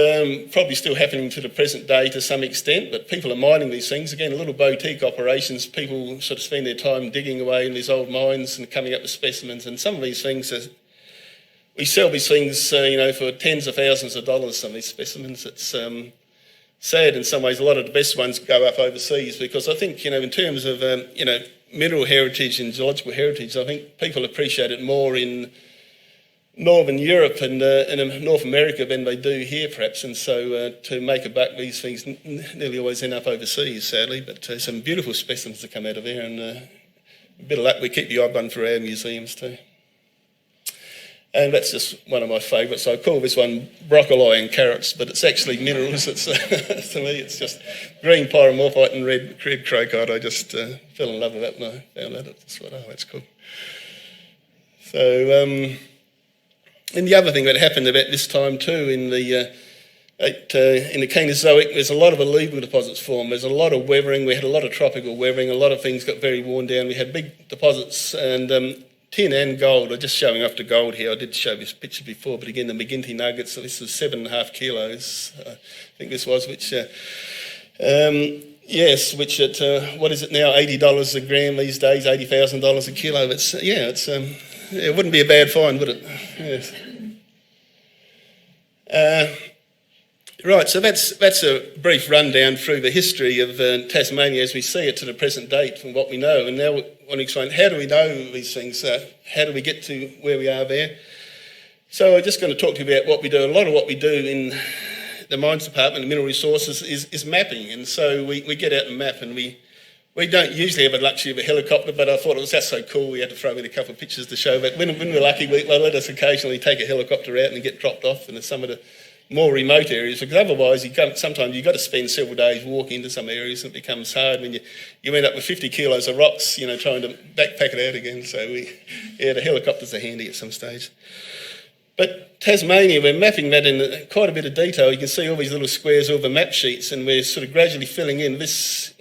probably still happening to the present day to some extent, but people are mining these things. Again, little boutique operations. People sort of spend their time digging away in these old mines and coming up with specimens. And some of these things, we sell these things, for tens of thousands of dollars, some of these specimens. It's sad in some ways. A lot of the best ones go up overseas, because I think, in terms of, mineral heritage and geological heritage, I think people appreciate it more in Northern Europe and in North America than they do here, perhaps, and so to make a buck, these things nearly always end up overseas, sadly. But some beautiful specimens that come out of there, and a bit of luck, we keep the odd one for our museums too. And that's just one of my favourites. I call this one broccoli and carrots, but it's actually minerals. It's to me, it's just green pyromorphite and red crocite. I just fell in love with that when I found that. It's just like, oh, that's cool. So. And the other thing that happened about this time too, in the Cainozoic, there's a lot of alluvial deposits formed. There's a lot of weathering. We had a lot of tropical weathering. A lot of things got very worn down. We had big deposits, and tin and gold. I'm just showing off the gold here. I did show this picture before, but again, the McGinty nuggets. So this was 7.5 kilos. I think this was, which yes, which at what is it now? $80 a gram these days. $80,000 a kilo. It wouldn't be a bad find, would it? Yes. Right, so that's a brief rundown through the history of Tasmania as we see it to the present date from what we know. And now we want to explain, how do we know these things? How do we get to where we are there? So I'm just going to talk to you about what we do. A lot of what we do in the mines department, the mineral resources, is mapping. And so we get out and map, and we don't usually have the luxury of a helicopter, but I thought it was just so cool we had to throw in a couple of pictures to show that when we're lucky, they'll let us occasionally take a helicopter out and get dropped off, and some of the more remote areas, because otherwise sometimes you've got to spend several days walking into some areas, and it becomes hard when you end up with 50 kilos of rocks, trying to backpack it out again. So the helicopters are handy at some stage. But Tasmania, we're mapping that in quite a bit of detail. You can see all these little squares over map sheets, and we're sort of gradually filling in. This,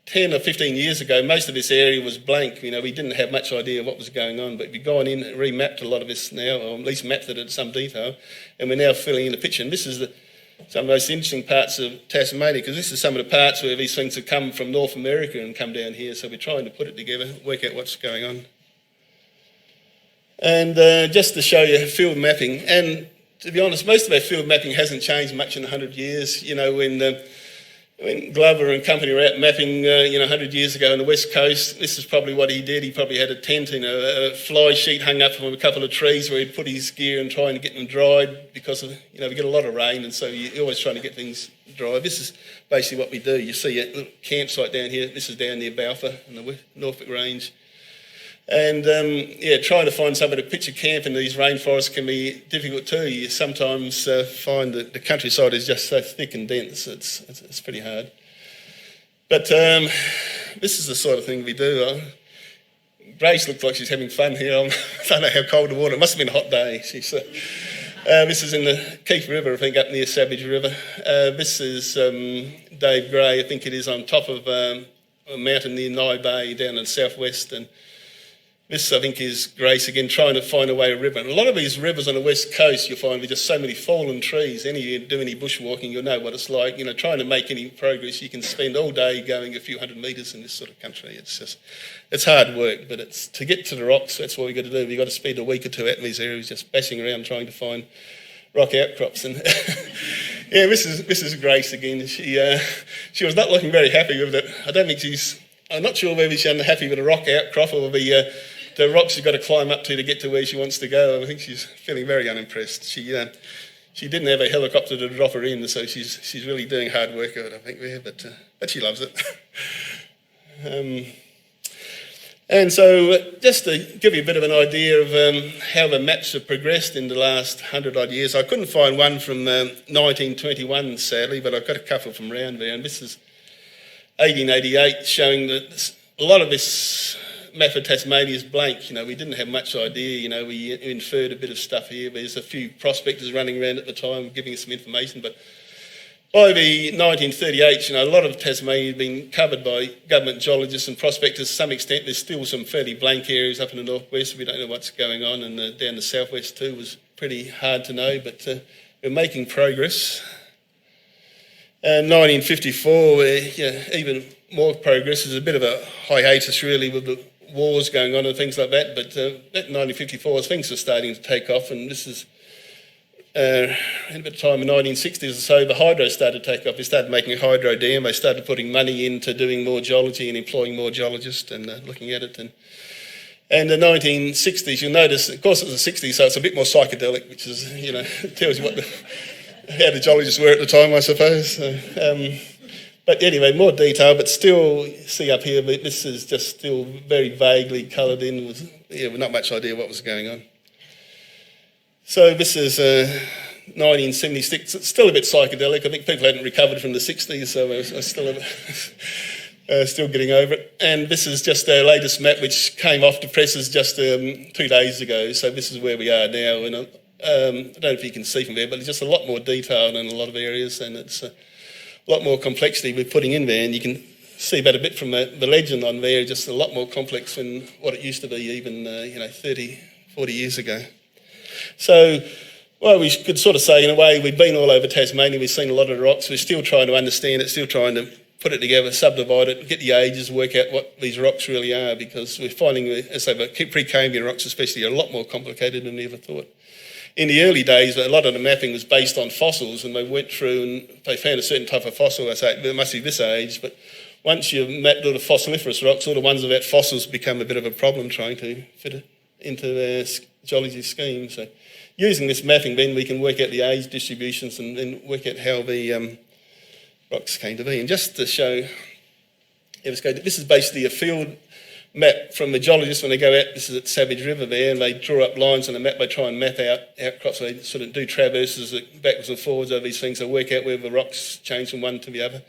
10 or 15 years ago, most of this area was blank. We didn't have much idea of what was going on, but we've gone in and remapped a lot of this now, or at least mapped it in some detail, and we're now filling in the picture. And this is some of the most interesting parts of Tasmania, because this is some of the parts where these things have come from North America and come down here, so we're trying to put it together, work out what's going on. And just to show you field mapping, and to be honest, most of our field mapping hasn't changed much in 100 years. When Glover and company were out mapping, 100 years ago on the west coast, this is probably what he did. He probably had a tent in a fly sheet hung up from a couple of trees where he'd put his gear and trying to get them dried, because of, we get a lot of rain, and so you're always trying to get things dry. This is basically what we do. You see a little campsite down here. This is down near Balfour in the Norfolk Range. And trying to find somewhere to pitch a camp in these rainforests can be difficult too. You sometimes find that the countryside is just so thick and dense, it's pretty hard. But this is the sort of thing we do. Grace looks like she's having fun here. I don't know how cold the water. It must have been a hot day. This is in the Keith River, I think, up near Savage River. This is Dave Gray, I think it is, on top of a mountain near Nye Bay down in the southwest. And this, I think, is Grace again, trying to find a way to river. And a lot of these rivers on the west coast, you'll find with just so many fallen trees. Any of you do any bushwalking, you'll know what it's like. Trying to make any progress, you can spend all day going a few hundred metres in this sort of country. It's hard work, but it's to get to the rocks. That's what we've got to do. We've got to spend a week or two out in these areas just bashing around trying to find rock outcrops. And this is Grace again. She was not looking very happy with it. I'm not sure whether she's unhappy with a rock outcrop or the rocks you've got to climb up to get to where she wants to go. I think she's feeling very unimpressed. She didn't have a helicopter to drop her in, so she's really doing hard work of it, I think, there, but she loves it. And so just to give you a bit of an idea of how the maps have progressed in the last 100-odd years, I couldn't find one from 1921, sadly, but I've got a couple from around there, and this is 1888, showing that a lot of this map of Tasmania is blank. We didn't have much idea. We inferred a bit of stuff here. There's a few prospectors running around at the time giving us some information, but by the 1938s, a lot of Tasmania had been covered by government geologists and prospectors to some extent. There's still some fairly blank areas up in the northwest. We don't know what's going on, and down the southwest too was pretty hard to know, but we're making progress. 1954, even more progress. There's a bit of a hiatus really with the wars going on and things like that, but at 1954 things were starting to take off, and this is in a bit of time in the 1960s or so, the hydro started to take off. They started making a hydro dam. They started putting money into doing more geology and employing more geologists and looking at it. And the 1960s, you'll notice, of course it was the 60s, so it's a bit more psychedelic, which is, it tells you how the geologists were at the time, I suppose. But anyway, more detail, but still, see up here, this is just still very vaguely coloured in with not much idea what was going on. So this is 1976. It's still a bit psychedelic. I think people hadn't recovered from the 60s, so we're still getting over it. And this is just our latest map, which came off the presses just 2 days ago. So this is where we are now. And I don't know if you can see from there, but there's just a lot more detail in a lot of areas, and it's a lot more complexity we're putting in there. And you can see that a bit from the legend on there, just a lot more complex than what it used to be even 30, 40 years ago. So, well, we could sort of say, in a way, we've been all over Tasmania, we've seen a lot of the rocks, we're still trying to understand it, still trying to put it together, subdivide it, get the ages, work out what these rocks really are, because we're finding, as I say, the pre-Cambrian rocks especially are a lot more complicated than we ever thought. In the early days, a lot of the mapping was based on fossils, and they went through and they found a certain type of fossil. They say, it must be this age, but once you've mapped all the fossiliferous rocks, all the ones without fossils become a bit of a problem trying to fit it into their geology scheme. So using this mapping, then we can work out the age distributions and then work out how the rocks came to be. And just to show, this is basically a field map from the geologists when they go out. This is at Savage River there, and they draw up lines on the map. They try and map out outcrops. They sort of do traverses backwards and forwards over these things. They work out where the rocks change from one to the other,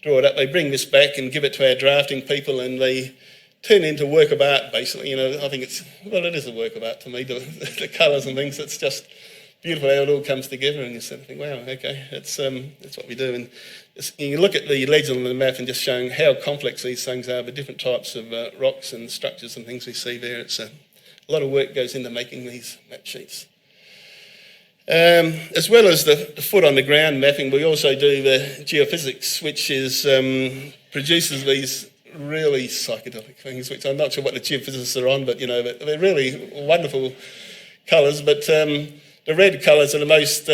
draw it up. They bring this back and give it to our drafting people, and they turn it into a work of art, basically. You know, I think it is a work of art to me, the colours and things. It's just beautiful how it all comes together, and you sort of think, wow, okay, that's what we do. And you look at the legend on the map and just showing how complex these things are, the different types of rocks and structures and things we see there. It's a lot of work goes into making these map sheets. As well as the foot on the ground mapping, we also do the geophysics, which produces these really psychedelic things, which I'm not sure what the geophysicists are on, but you know, they're really wonderful colours. But the red colours are the most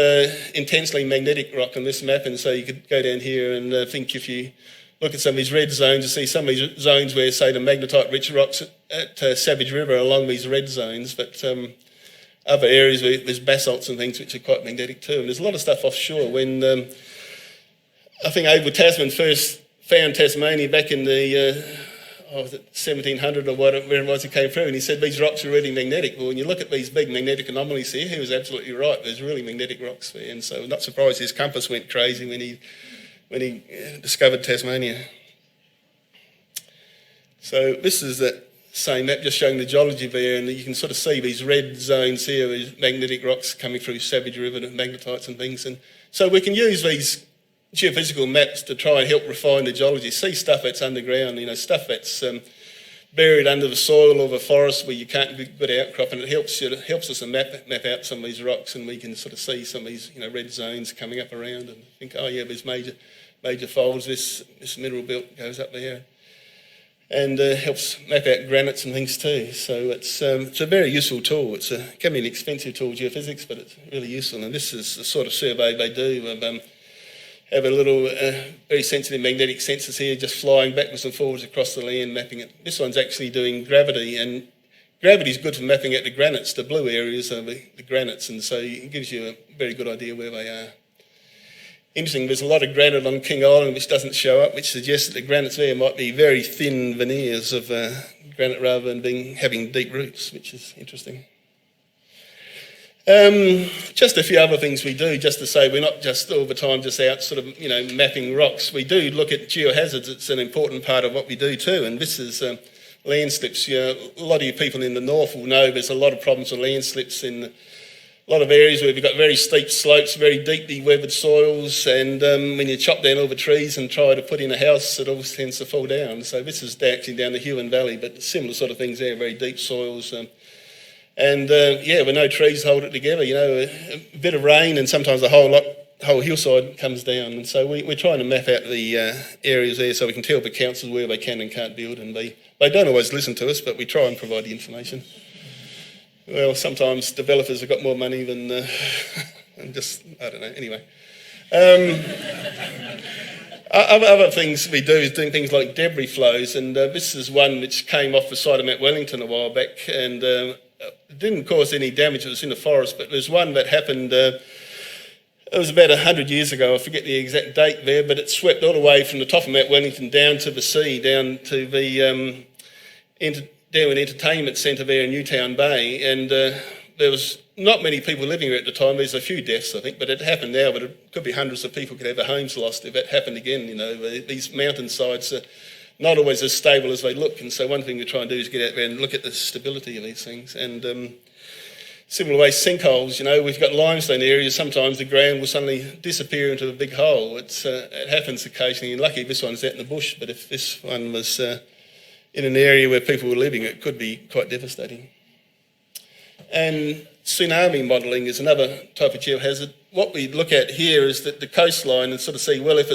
intensely magnetic rock on this map, and so you could go down here and think, if you look at some of these red zones, you see some of these zones where, say, the magnetite-rich rocks at Savage River are along these red zones, but other areas where there's basalts and things which are quite magnetic too. And there's a lot of stuff offshore. When I think Abel Tasman first found Tasmania back in the 1700 or whatever it was he came through, and he said these rocks are really magnetic. Well, when you look at these big magnetic anomalies here, he was absolutely right. There's really magnetic rocks there, and so I'm not surprised his compass went crazy when he discovered Tasmania. So this is that same map, just showing the geology there, and you can sort of see these red zones here, these magnetic rocks coming through Savage River and magnetites and things. And so we can use these geophysical maps to try and help refine the geology, see stuff that's underground, you know, stuff that's buried under the soil of a forest where you can't get good outcrop, and it helps us to map out some of these rocks, and we can sort of see some of these, you know, red zones coming up around and think, oh yeah, there's major folds, this mineral belt goes up there, and helps map out granites and things too. So it's a very useful tool. It can be an expensive tool, geophysics, but it's really useful, and this is the sort of survey they do. Have a little very sensitive magnetic sensors here just flying backwards and forwards across the land, mapping it. This one's actually doing gravity, and gravity is good for mapping out the granites. The blue areas are the granites, and so it gives you a very good idea where they are. Interesting, there's a lot of granite on King Island which doesn't show up, which suggests that the granites there might be very thin veneers of granite rather than having deep roots, which is interesting. Just a few other things we do, just to say we're not just all the time just out sort of, you know, mapping rocks. We do look at geohazards. It's an important part of what we do too, and this is landslips. You know, a lot of you people in the north will know there's a lot of problems with landslips in a lot of areas where we've got very steep slopes, very deeply weathered soils, and when you chop down all the trees and try to put in a house, it always tends to fall down. So this is actually down the Huon Valley, but similar sort of things there, very deep soils. And when no trees hold it together, you know, a bit of rain and sometimes the whole hillside comes down. And so we're trying to map out the areas there so we can tell the councils where they can and can't build. And they don't always listen to us, but we try and provide the information. Well, sometimes developers have got more money than and just, I don't know, anyway. Other things we do is doing things like debris flows, and this is one which came off the side of Mount Wellington a while back, and it didn't cause any damage. It was in the forest, but there's one that happened, it was about 100 years ago, I forget the exact date there, but it swept all the way from the top of Mount Wellington down to the sea, down to the Darwin Entertainment Centre there in Newtown Bay, and there was not many people living here at the time. There's a few deaths, I think, but it happened now, but it could be hundreds of people could have their homes lost if it happened again. You know, these mountainsides are not always as stable as they look, and so one thing we try and do is get out there and look at the stability of these things. And similar way, sinkholes, you know, we've got limestone areas, sometimes the ground will suddenly disappear into a big hole. It happens occasionally, and lucky this one's out in the bush, but if this one was in an area where people were living, it could be quite devastating. And tsunami modelling is another type of geohazard. What we look at here is that the coastline and sort of see, well, if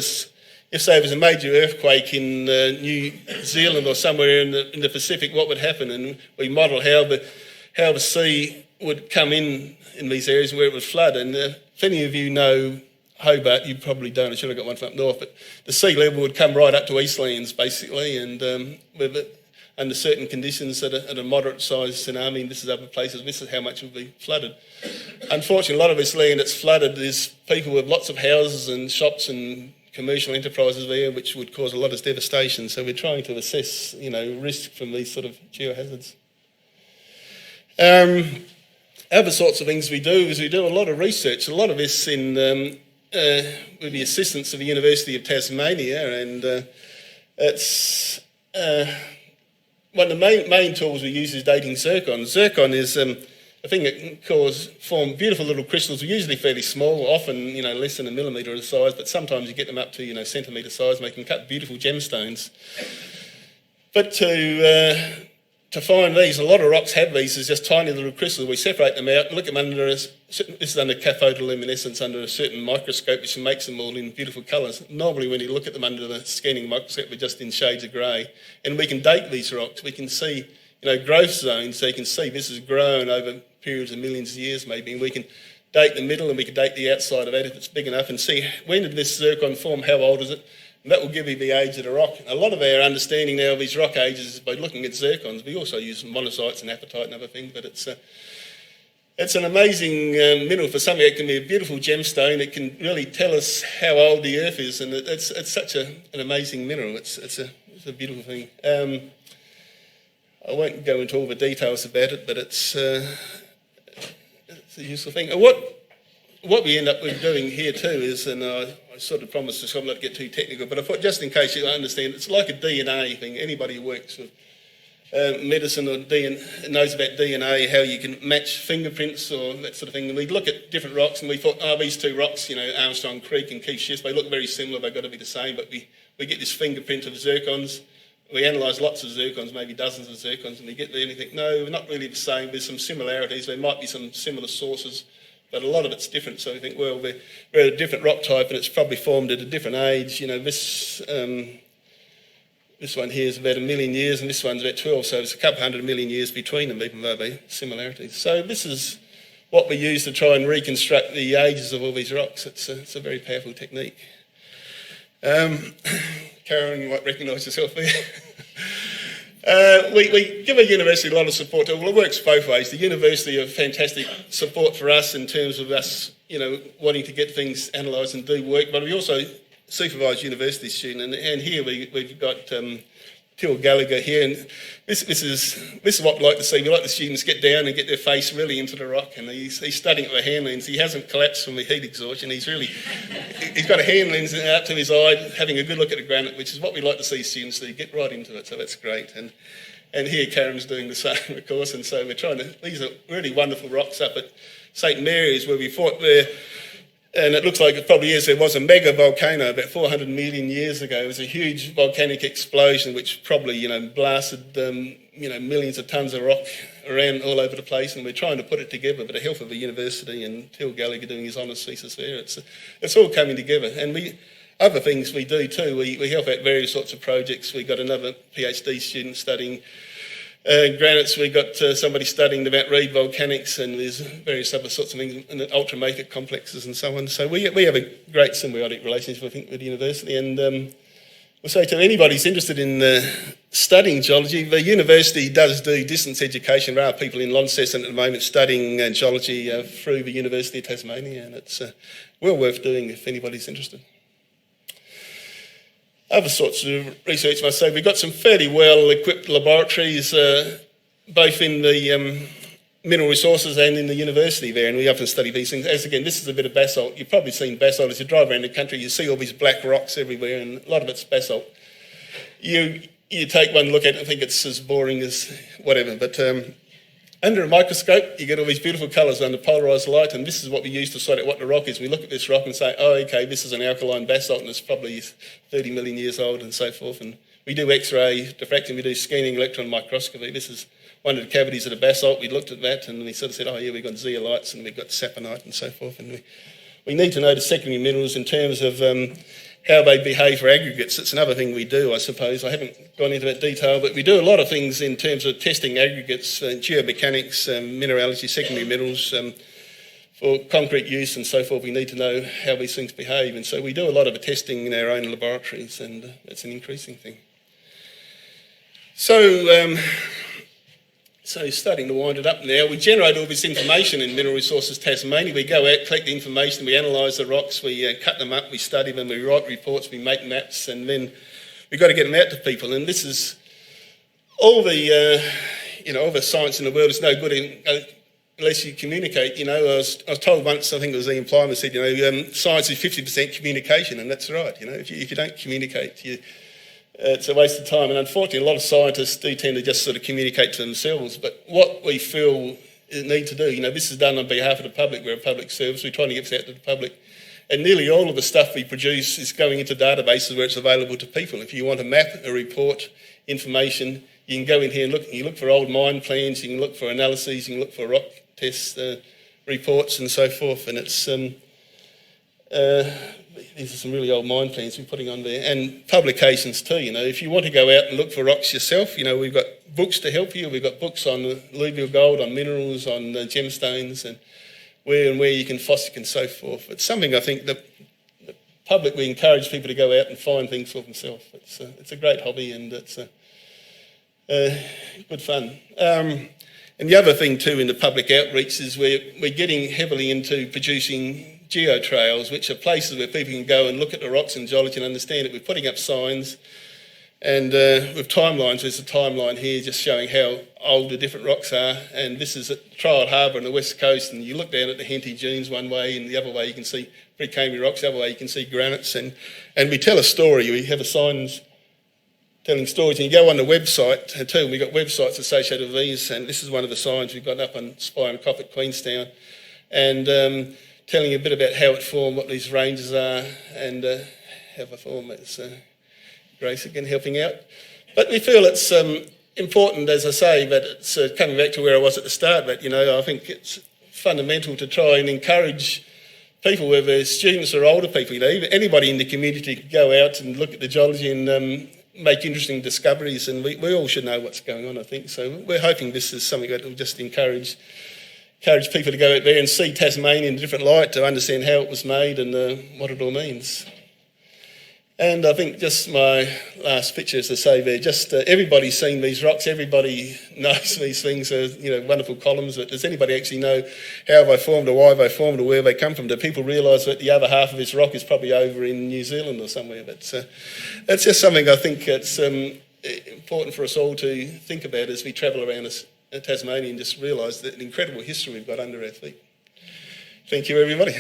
say there's a major earthquake in New Zealand or somewhere in the Pacific, what would happen? And we model how the sea would come in these areas where it would flood. And if any of you know Hobart, you probably don't, I should have got one from up north, but the sea level would come right up to Eastlands basically, and under certain conditions at a moderate sized tsunami, and this is other places, this is how much would be flooded. Unfortunately, a lot of this land that's flooded is people with lots of houses and shops and commercial enterprises there, which would cause a lot of devastation. So we're trying to assess, risk from these sort of geohazards. Other sorts of things we do is we do a lot of research. A lot of this with the assistance of the University of Tasmania, and it's one of the main tools we use is dating zircon. Zircon is a thing that can form beautiful little crystals, usually fairly small, often less than a millimetre in size, but sometimes you get them up to centimetre size, and they can cut beautiful gemstones. But to find these, a lot of rocks have these as just tiny little crystals. We separate them out and look at them under this is under cathodoluminescence under a certain microscope, which makes them all in beautiful colours. Normally when you look at them under the scanning microscope, they're just in shades of grey. And we can date these rocks. We can see growth zones, so you can see this has grown over periods of millions of years maybe, and we can date the middle and we can date the outside of that if it's big enough and see when did this zircon form, how old is it. And that will give you the age of the rock. A lot of our understanding now of these rock ages is by looking at zircons. We also use monazites and apatite and other things, but it's an amazing mineral for something. It can be a beautiful gemstone. It can really tell us how old the Earth is, and it's such an amazing mineral. It's a beautiful thing. I won't go into all the details about it, but it's a useful thing. What we end up with doing here too is, and I sort of promised to not to get too technical, but I thought just in case you understand, it's like a DNA thing. Anybody who works with medicine or knows about DNA, how you can match fingerprints or that sort of thing. And we look at different rocks and we thought, these two rocks, Armstrong Creek and Keith Schiff, they look very similar, they've got to be the same, but we get this fingerprint of zircons. We analyse lots of zircons, maybe dozens of zircons, and we get there and you think, no, we're not really the same. There's some similarities. There might be some similar sources, but a lot of it's different. So we think, well, we're a different rock type and it's probably formed at a different age. This one here is about 1 million years and this one's about 12, so there's a couple 100 million years between them, even though they're similarities. So this is what we use to try and reconstruct the ages of all these rocks. It's a very powerful technique. Karen, you might recognise yourself there. We give a university a lot of support. Well, it works both ways. The university have fantastic support for us in terms of us, wanting to get things analysed and do work, but we also supervise university students. And here we've got Till Gallagher here, and this is what we like to see. We like the students get down and get their face really into the rock, and he's studying it with a hand lens. He hasn't collapsed from the heat exhaustion. He's got a hand lens out to his eye, having a good look at the granite, which is what we like to see students do. Get right into it, so that's great. And here Karen's doing the same, of course, and so we're trying to. These are really wonderful rocks up at St Mary's where we fought there. And it looks like it probably is. There was a mega volcano about 400 million years ago. It was a huge volcanic explosion which probably, blasted, millions of tonnes of rock around all over the place. And we're trying to put it together. But the help of the university and Till Gallagher doing his honours thesis there, it's all coming together. And other things we do too. We help out various sorts of projects. We've got another PhD student studying granites. We've got somebody studying about reed volcanics, and there's various other sorts of things, and ultramafic complexes and so on. So we have a great symbiotic relationship, I think, with the university. And we'll say to anybody who's interested in studying geology, the university does do distance education. There are people in Launceston at the moment studying geology through the University of Tasmania, and it's well worth doing if anybody's interested. Other sorts of research, I must say, we've got some fairly well-equipped laboratories, both in the mineral resources and in the university there, and we often study these things. As again, this is a bit of basalt. You've probably seen basalt as you drive around the country. You see all these black rocks everywhere, and a lot of it's basalt. You take one look at it and think it's as boring as whatever, but under a microscope, you get all these beautiful colours under polarised light, and this is what we use to sort out what the rock is. We look at this rock and say, okay, this is an alkaline basalt, and it's probably 30 million years old and so forth. And we do X-ray diffraction, we do scanning electron microscopy. This is one of the cavities of the basalt. We looked at that, and we sort of said, we've got zeolites, and we've got saponite and so forth. And we need to know the secondary minerals in terms of how they behave for aggregates. It's another thing we do, I suppose. I haven't gone into that detail, but we do a lot of things in terms of testing aggregates, geomechanics, mineralogy, secondary minerals, for concrete use and so forth. We need to know how these things behave, and so we do a lot of the testing in our own laboratories, and it's an increasing thing. So So starting to wind it up now. We generate all this information in Mineral Resources Tasmania. We go out, collect the information, we analyse the rocks, we cut them up, we study them, we write reports, we make maps, and then we've got to get them out to people. And this is all the, all the science in the world is no good unless you communicate. I was told once, I think it was Ian Plymer said, science is 50% communication, and that's right. If you don't communicate, it's a waste of time. And unfortunately, a lot of scientists do tend to just sort of communicate to themselves. But what we feel need to do, this is done on behalf of the public. We're a public service. We're trying to get this out to the public. And nearly all of the stuff we produce is going into databases where it's available to people. If you want a map, a report, information, you can go in here and look. You look for old mine plans, you can look for analyses, you can look for rock test reports and so forth. And it's these are some really old mine plans we're putting on there, and publications too. If you want to go out and look for rocks yourself, we've got books to help you. We've got books on alluvial gold, on minerals, on gemstones, and where you can fossick and so forth. It's something I think that the public, we encourage people to go out and find things for themselves. It's a great hobby, and it's good fun. And the other thing too in the public outreach is we're getting heavily into producing geotrails, which are places where people can go and look at the rocks and geology and understand it. We're putting up signs, and with timelines. There's a timeline here just showing how old the different rocks are. And this is at Trial Harbour on the west coast, and you look down at the Henty dunes one way, and the other way you can see Precambrian rocks, the other way you can see granites. And we tell a story. We have a signs telling stories, and you go on the website too. We've got websites associated with these, and this is one of the signs we've got up on Spy and Cop at Queenstown, and telling you a bit about how it formed, what these ranges are, and how they form. It's Grace again helping out. But we feel it's important, as I say, that it's coming back to where I was at the start, that, I think it's fundamental to try and encourage people, whether students or older people, anybody in the community could go out and look at the geology and make interesting discoveries, and we all should know what's going on, I think. So we're hoping this is something that will just encourage people to go out there and see Tasmania in a different light, to understand how it was made and what it all means. And I think just my last picture, as I say there, just everybody's seen these rocks, everybody knows these things are, wonderful columns, but does anybody actually know how they formed or why they formed or where they come from? Do people realise that the other half of this rock is probably over in New Zealand or somewhere? But that's just something I think it's important for us all to think about as we travel around Tasmania and just realise that an incredible history we've got under our feet. Thank you, everybody.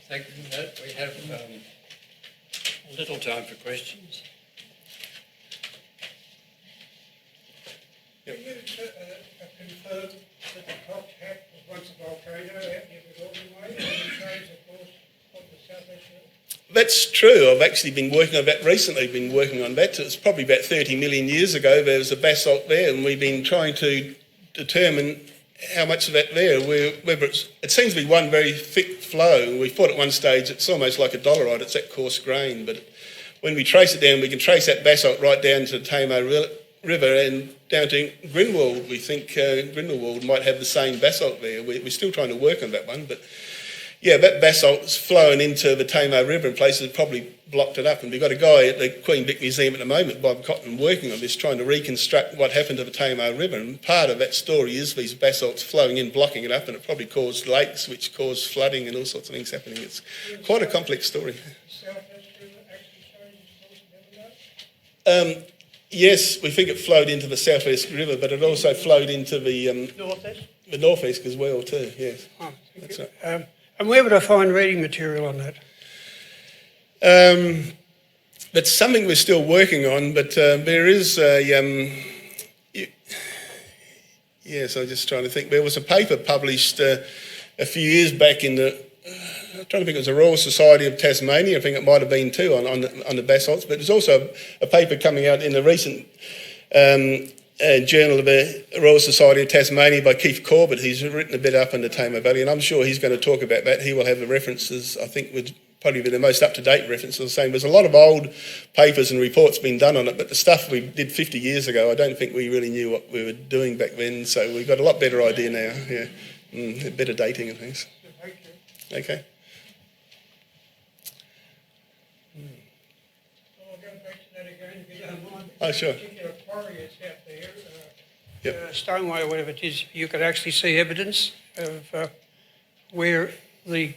Thank you for that. We have a little time for questions. Can you confirm that the top hat was once a volcano out near the Northern Way, and it shows, of course, on the southwest shore? That's true. I've actually been working on that recently. It's probably about 30 million years ago. There was a basalt there, and we've been trying to determine how much of that there, whether it seems to be one very thick flow. We thought at one stage it's almost like a dolerite, it's that coarse grain, but when we trace it down, we can trace that basalt right down to the Tamar River and down to Grindelwald. We think Grindelwald might have the same basalt there. We're still trying to work on that one, but yeah, that basalt's flowing into the Tamar River in places that probably blocked it up. And we've got a guy at the Queen Vic Museum at the moment, Bob Cotton, working on this, trying to reconstruct what happened to the Tamar River. And part of that story is these basalts flowing in, blocking it up, and it probably caused lakes, which caused flooding and all sorts of things happening. It's quite a complex story. Southwest River actually shows its course of Devonian? Yes, we think it flowed into the Southwest River, but it also flowed into the northeast as well too. Yes, that's right. And where would I find reading material on that? That's something we're still working on, but there is yes, I'm just trying to think. There was a paper published a few years back in the, I'm trying to think, it was the Royal Society of Tasmania, I think it might have been too, on the basalts, but there's also a paper coming out in the recent Journal of the Royal Society of Tasmania by Keith Corbett. He's written a bit up in the Tamar Valley, and I'm sure he's going to talk about that. He will have the references, I think, with probably be the most up-to-date reference. I was saying there's a lot of old papers and reports been done on it, but the stuff we did 50 years ago, I don't think we really knew what we were doing back then, so we've got a lot better idea now, better dating and things. Thank you. Okay. I'll go back to that again if you don't mind. Oh, sure. Particular quarry that's out there, Yep. Stoneway or whatever it is, you could actually see evidence of where the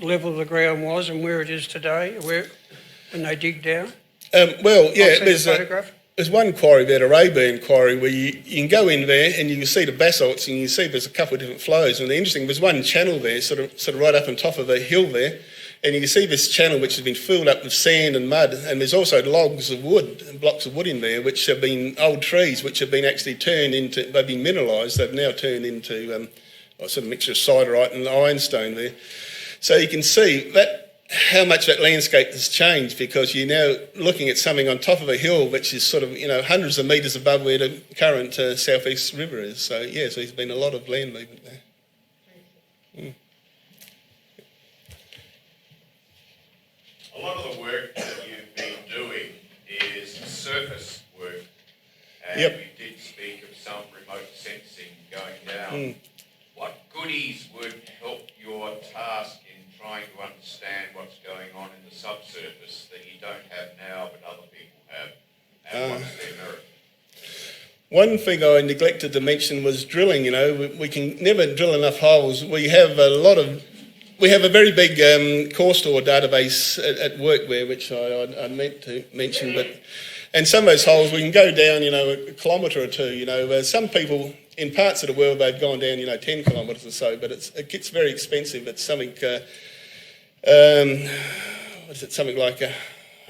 level of the ground was and where it is today, when they dig down. Well, yeah, I've seen the photograph. there's one quarry there, the Rayburn quarry, where you can go in there and you can see the basalts and you see there's a couple of different flows. And the interesting, there's one channel there, sort of right up on top of a hill there, and you can see this channel which has been filled up with sand and mud, and there's also logs of wood, blocks of wood in there, which have been old trees, which have been actually turned into, they've been mineralised, they've now turned into a sort of mixture of siderite and ironstone there. So you can see that how much that landscape has changed, because you're now looking at something on top of a hill which is sort of, hundreds of metres above where the current southeast river is. So, so there's been a lot of land movement there. Mm. A lot of the work that you've been doing is surface work, and Yep. you did speak of some remote sensing going down. Mm. What goodies would help your task in trying to understand what's going on in the subsurface that you don't have now but other people have, and what's their merit? One thing I neglected to mention was drilling. We can never drill enough holes. We have a very big core store database at work there, which I meant to mention. And some of those holes, we can go down, a kilometre or two. Some people in parts of the world, they've gone down, 10 kilometres or so, but it gets very expensive. It's something, something like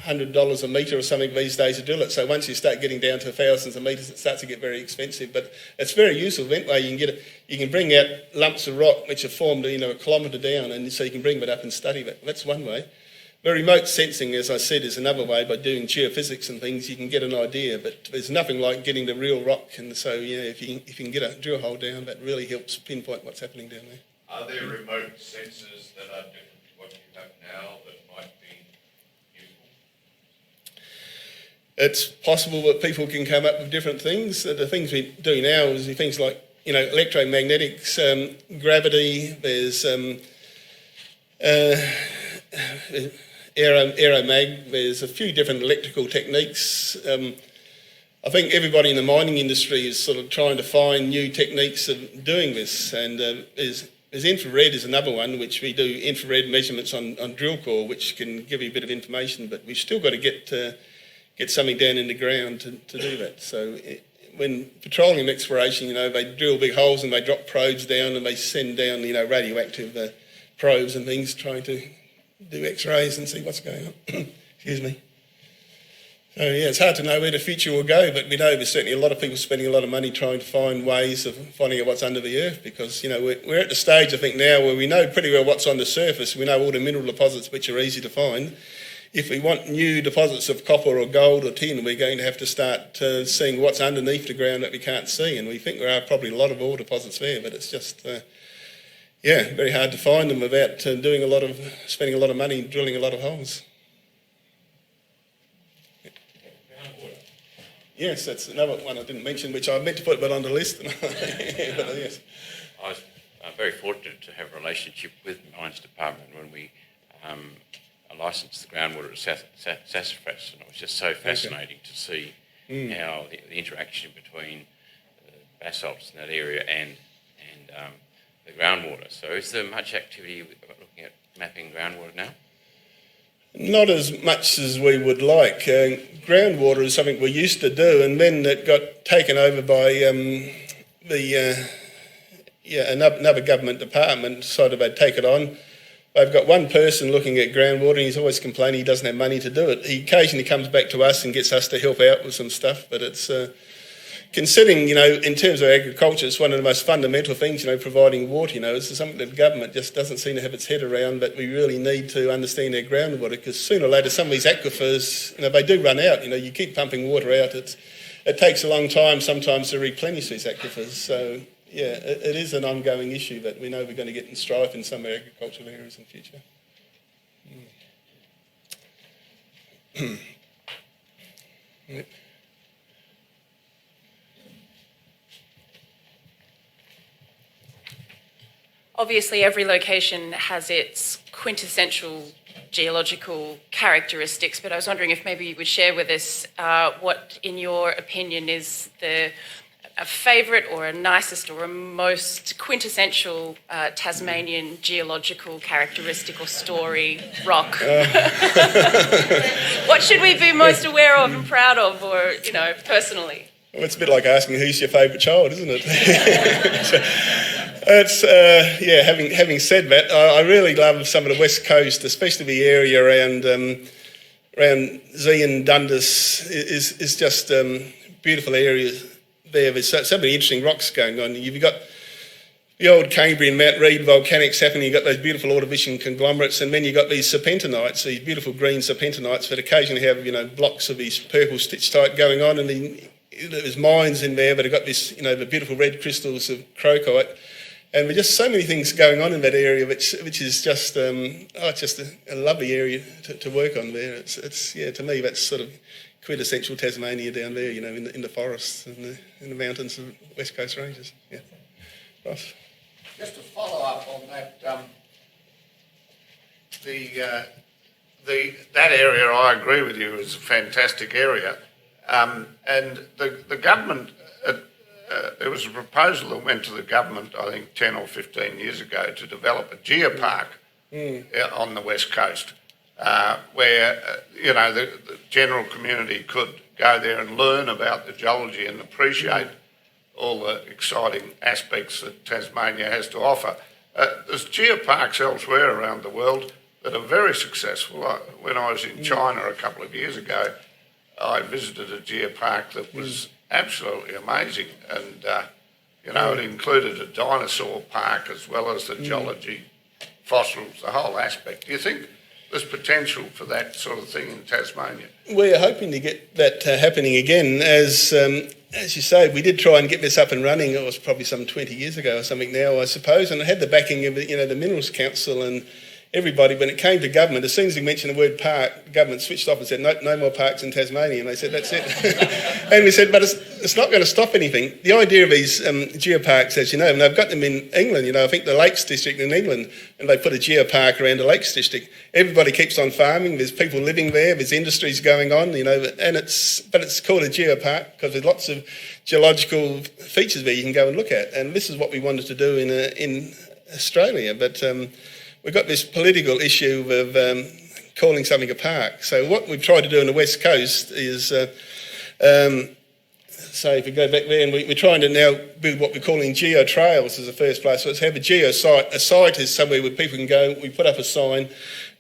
$100 a metre or something these days to drill it. So once you start getting down to thousands of metres, it starts to get very expensive. But it's very useful. That way you can bring out lumps of rock which are formed, a kilometre down, and so you can bring that up and study that. That's one way. The remote sensing, as I said, is another way. By doing geophysics and things, you can get an idea, but there's nothing like getting the real rock. And so, if you can get a drill hole down, that really helps pinpoint what's happening down there. Are there remote sensors that are different to what you have now that might be useful? It's possible that people can come up with different things. The things we do now is things like, electromagnetics, gravity, there's aeromag, there's a few different electrical techniques. I think everybody in the mining industry is sort of trying to find new techniques of doing this, and there's infrared is another one, which we do infrared measurements on drill core, which can give you a bit of information, but we've still got to get something down in the ground to do that. So when petroleum exploration, they drill big holes and they drop probes down and they send down, radioactive probes and things, trying to do x-rays and see what's going on. Excuse me. So it's hard to know where the future will go, but we know there's certainly a lot of people spending a lot of money trying to find ways of finding out what's under the earth, because we're at the stage, I think, now where we know pretty well what's on the surface. We know all the mineral deposits which are easy to find. If we want new deposits of copper or gold or tin, we're going to have to start seeing what's underneath the ground that we can't see, and we think there are probably a lot of ore deposits there, but it's just very hard to find them without spending a lot of money drilling a lot of holes. Yes, that's another one I didn't mention, which I meant to put on the list. Yes. I was very fortunate to have a relationship with the Mines Department when we licensed the groundwater at Sapphires, and it was just so fascinating to see how the interaction between the basalts in that area and the groundwater. So is there much activity looking at mapping groundwater now? Not as much as we would like. Groundwater is something we used to do, and then it got taken over by another government department, decided they'd take it on. They've got one person looking at groundwater, and he's always complaining he doesn't have money to do it. He occasionally comes back to us and gets us to help out with some stuff, but it's considering, in terms of agriculture, it's one of the most fundamental things, providing water, It's something that the government just doesn't seem to have its head around, but we really need to understand our groundwater, because sooner or later some of these aquifers, they do run out. You keep pumping water out. It takes a long time sometimes to replenish these aquifers. So, it is an ongoing issue, but we know we're going to get in strife in some agricultural areas in the future. Obviously, every location has its quintessential geological characteristics, but I was wondering if maybe you would share with us what, in your opinion, is a favourite or a nicest or a most quintessential Tasmanian geological characteristic or story, rock. What should we be most aware of and proud of, or, personally? Well, it's a bit like asking who's your favourite child, isn't it? Having said that, I really love some of the West Coast, especially the area around Zeehan, Dundas is just beautiful area there. There's so many interesting rocks going on. You've got the old Cambrian Mount Reed volcanics happening. You've got those beautiful Ordovician conglomerates, and then you've got these serpentinites, these beautiful green serpentinites that occasionally have blocks of these purple stitch type going on, and there's mines in there that have got this the beautiful red crystals of crocite. And there's just so many things going on in that area, which is just just a lovely area to work on there. It's to me that's sort of quintessential Tasmania down there, in the forests and in the mountains of West Coast ranges. Yeah, Ross. Just to follow up on that, that area, I agree with you, is a fantastic area, and the government. There was a proposal that went to the government, I think 10 or 15 years ago, to develop a geopark on the West Coast, where the general community could go there and learn about the geology and appreciate all the exciting aspects that Tasmania has to offer. There's geoparks elsewhere around the world that are very successful. When I was in China a couple of years ago, I visited a geopark that was absolutely amazing, and it included a dinosaur park as well as the geology, fossils, the whole aspect. Do you think there's potential for that sort of thing in Tasmania? We're hoping to get that happening again. As you say, we did try and get this up and running. It was probably some 20 years ago or something now, I suppose, and it had the backing of the Minerals Council and everybody. When it came to government, as soon as we mentioned the word park, the government switched off and said, no more parks in Tasmania. And they said, that's it. And we said, but it's not going to stop anything. The idea of these geoparks, as you know, and they've got them in England, I think the Lakes District in England, and they put a geopark around the Lakes District. Everybody keeps on farming. There's people living there. There's industries going on, and it's called a geopark because there's lots of geological features there you can go and look at. And this is what we wanted to do in Australia, but we've got this political issue of calling something a park. So what we've tried to do on the West Coast is, so if we go back there, and we're trying to now build what we're calling geo-trails as the first place. So let's have a geo-site. A site is somewhere where people can go. We put up a sign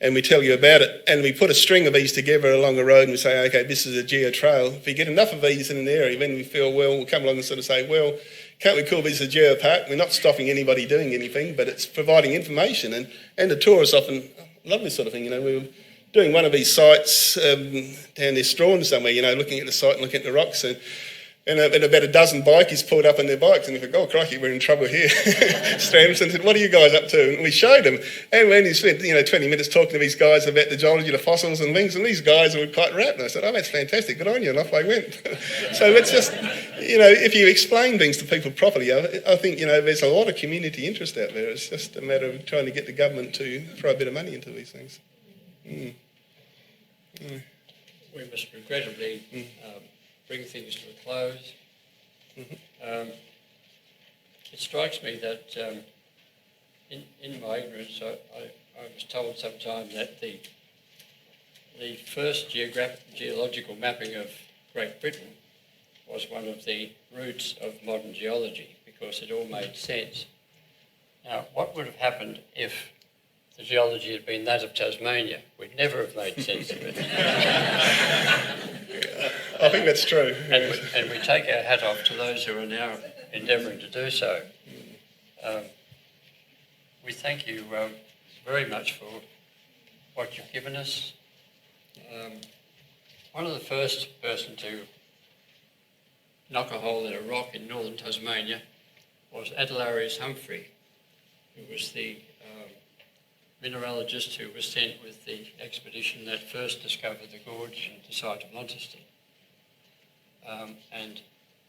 and we tell you about it. And we put a string of these together along a road and we say, okay, this is a geo-trail. If we get enough of these in an area, then we feel, well, we'll come along and sort of say, well, can't we call this a geopark? We're not stopping anybody doing anything, but it's providing information. And the tourists often love this sort of thing. We were doing one of these sites down near Strawn somewhere, looking at the site and looking at the rocks. And about a dozen bikies pulled up on their bikes and we thought, oh, crikey, we're in trouble here. Stranderson said, what are you guys up to? And we showed them. And when he spent 20 minutes talking to these guys about the geology, the fossils and things, and these guys were quite rapt. And I said, oh, that's fantastic, good on you. And off I went. So it's just, if you explain things to people properly, I think, there's a lot of community interest out there. It's just a matter of trying to get the government to throw a bit of money into these things. We must regrettably bring things to a close. It strikes me that in my ignorance, I was told sometime that the first geological mapping of Great Britain was one of the roots of modern geology because it all made sense. Now, what would have happened if the geology had been that of Tasmania? We'd never have made sense of it. I think that's true. And we take our hat off to those who are now endeavouring to do so. We thank you very much for what you've given us. One of the first person to knock a hole in a rock in northern Tasmania was Adelarius Humphrey, who was the mineralogist who was sent with the expedition that first discovered the gorge and the site of Launceston. And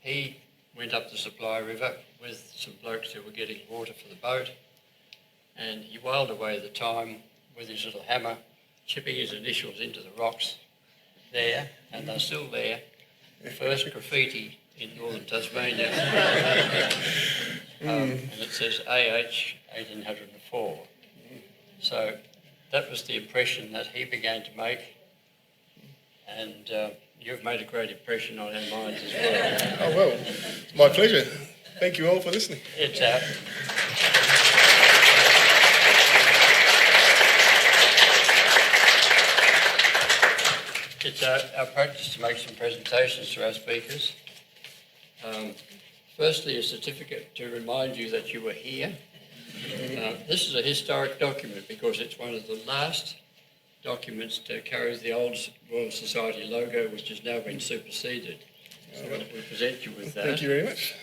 he went up the Supply River with some blokes who were getting water for the boat, and he whiled away the time with his little hammer, chipping his initials into the rocks there, and they're still there. The first graffiti in northern Tasmania. And it says AH 1804. So that was the impression that he began to make, and you've made a great impression on our minds as well. Oh, well, it's my pleasure. Thank you all for listening. It's our practice to make some presentations to our speakers. Firstly, a certificate to remind you that you were here. This is a historic document because it's one of the last documents to carry the old Royal Society logo, which has now been superseded. So we present you with that. Thank you very much.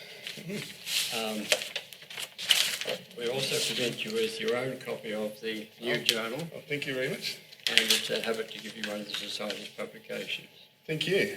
We also present you with your own copy of the new journal, Oh, thank you very much. and it's a habit to give you one of the Society's publications. Thank you.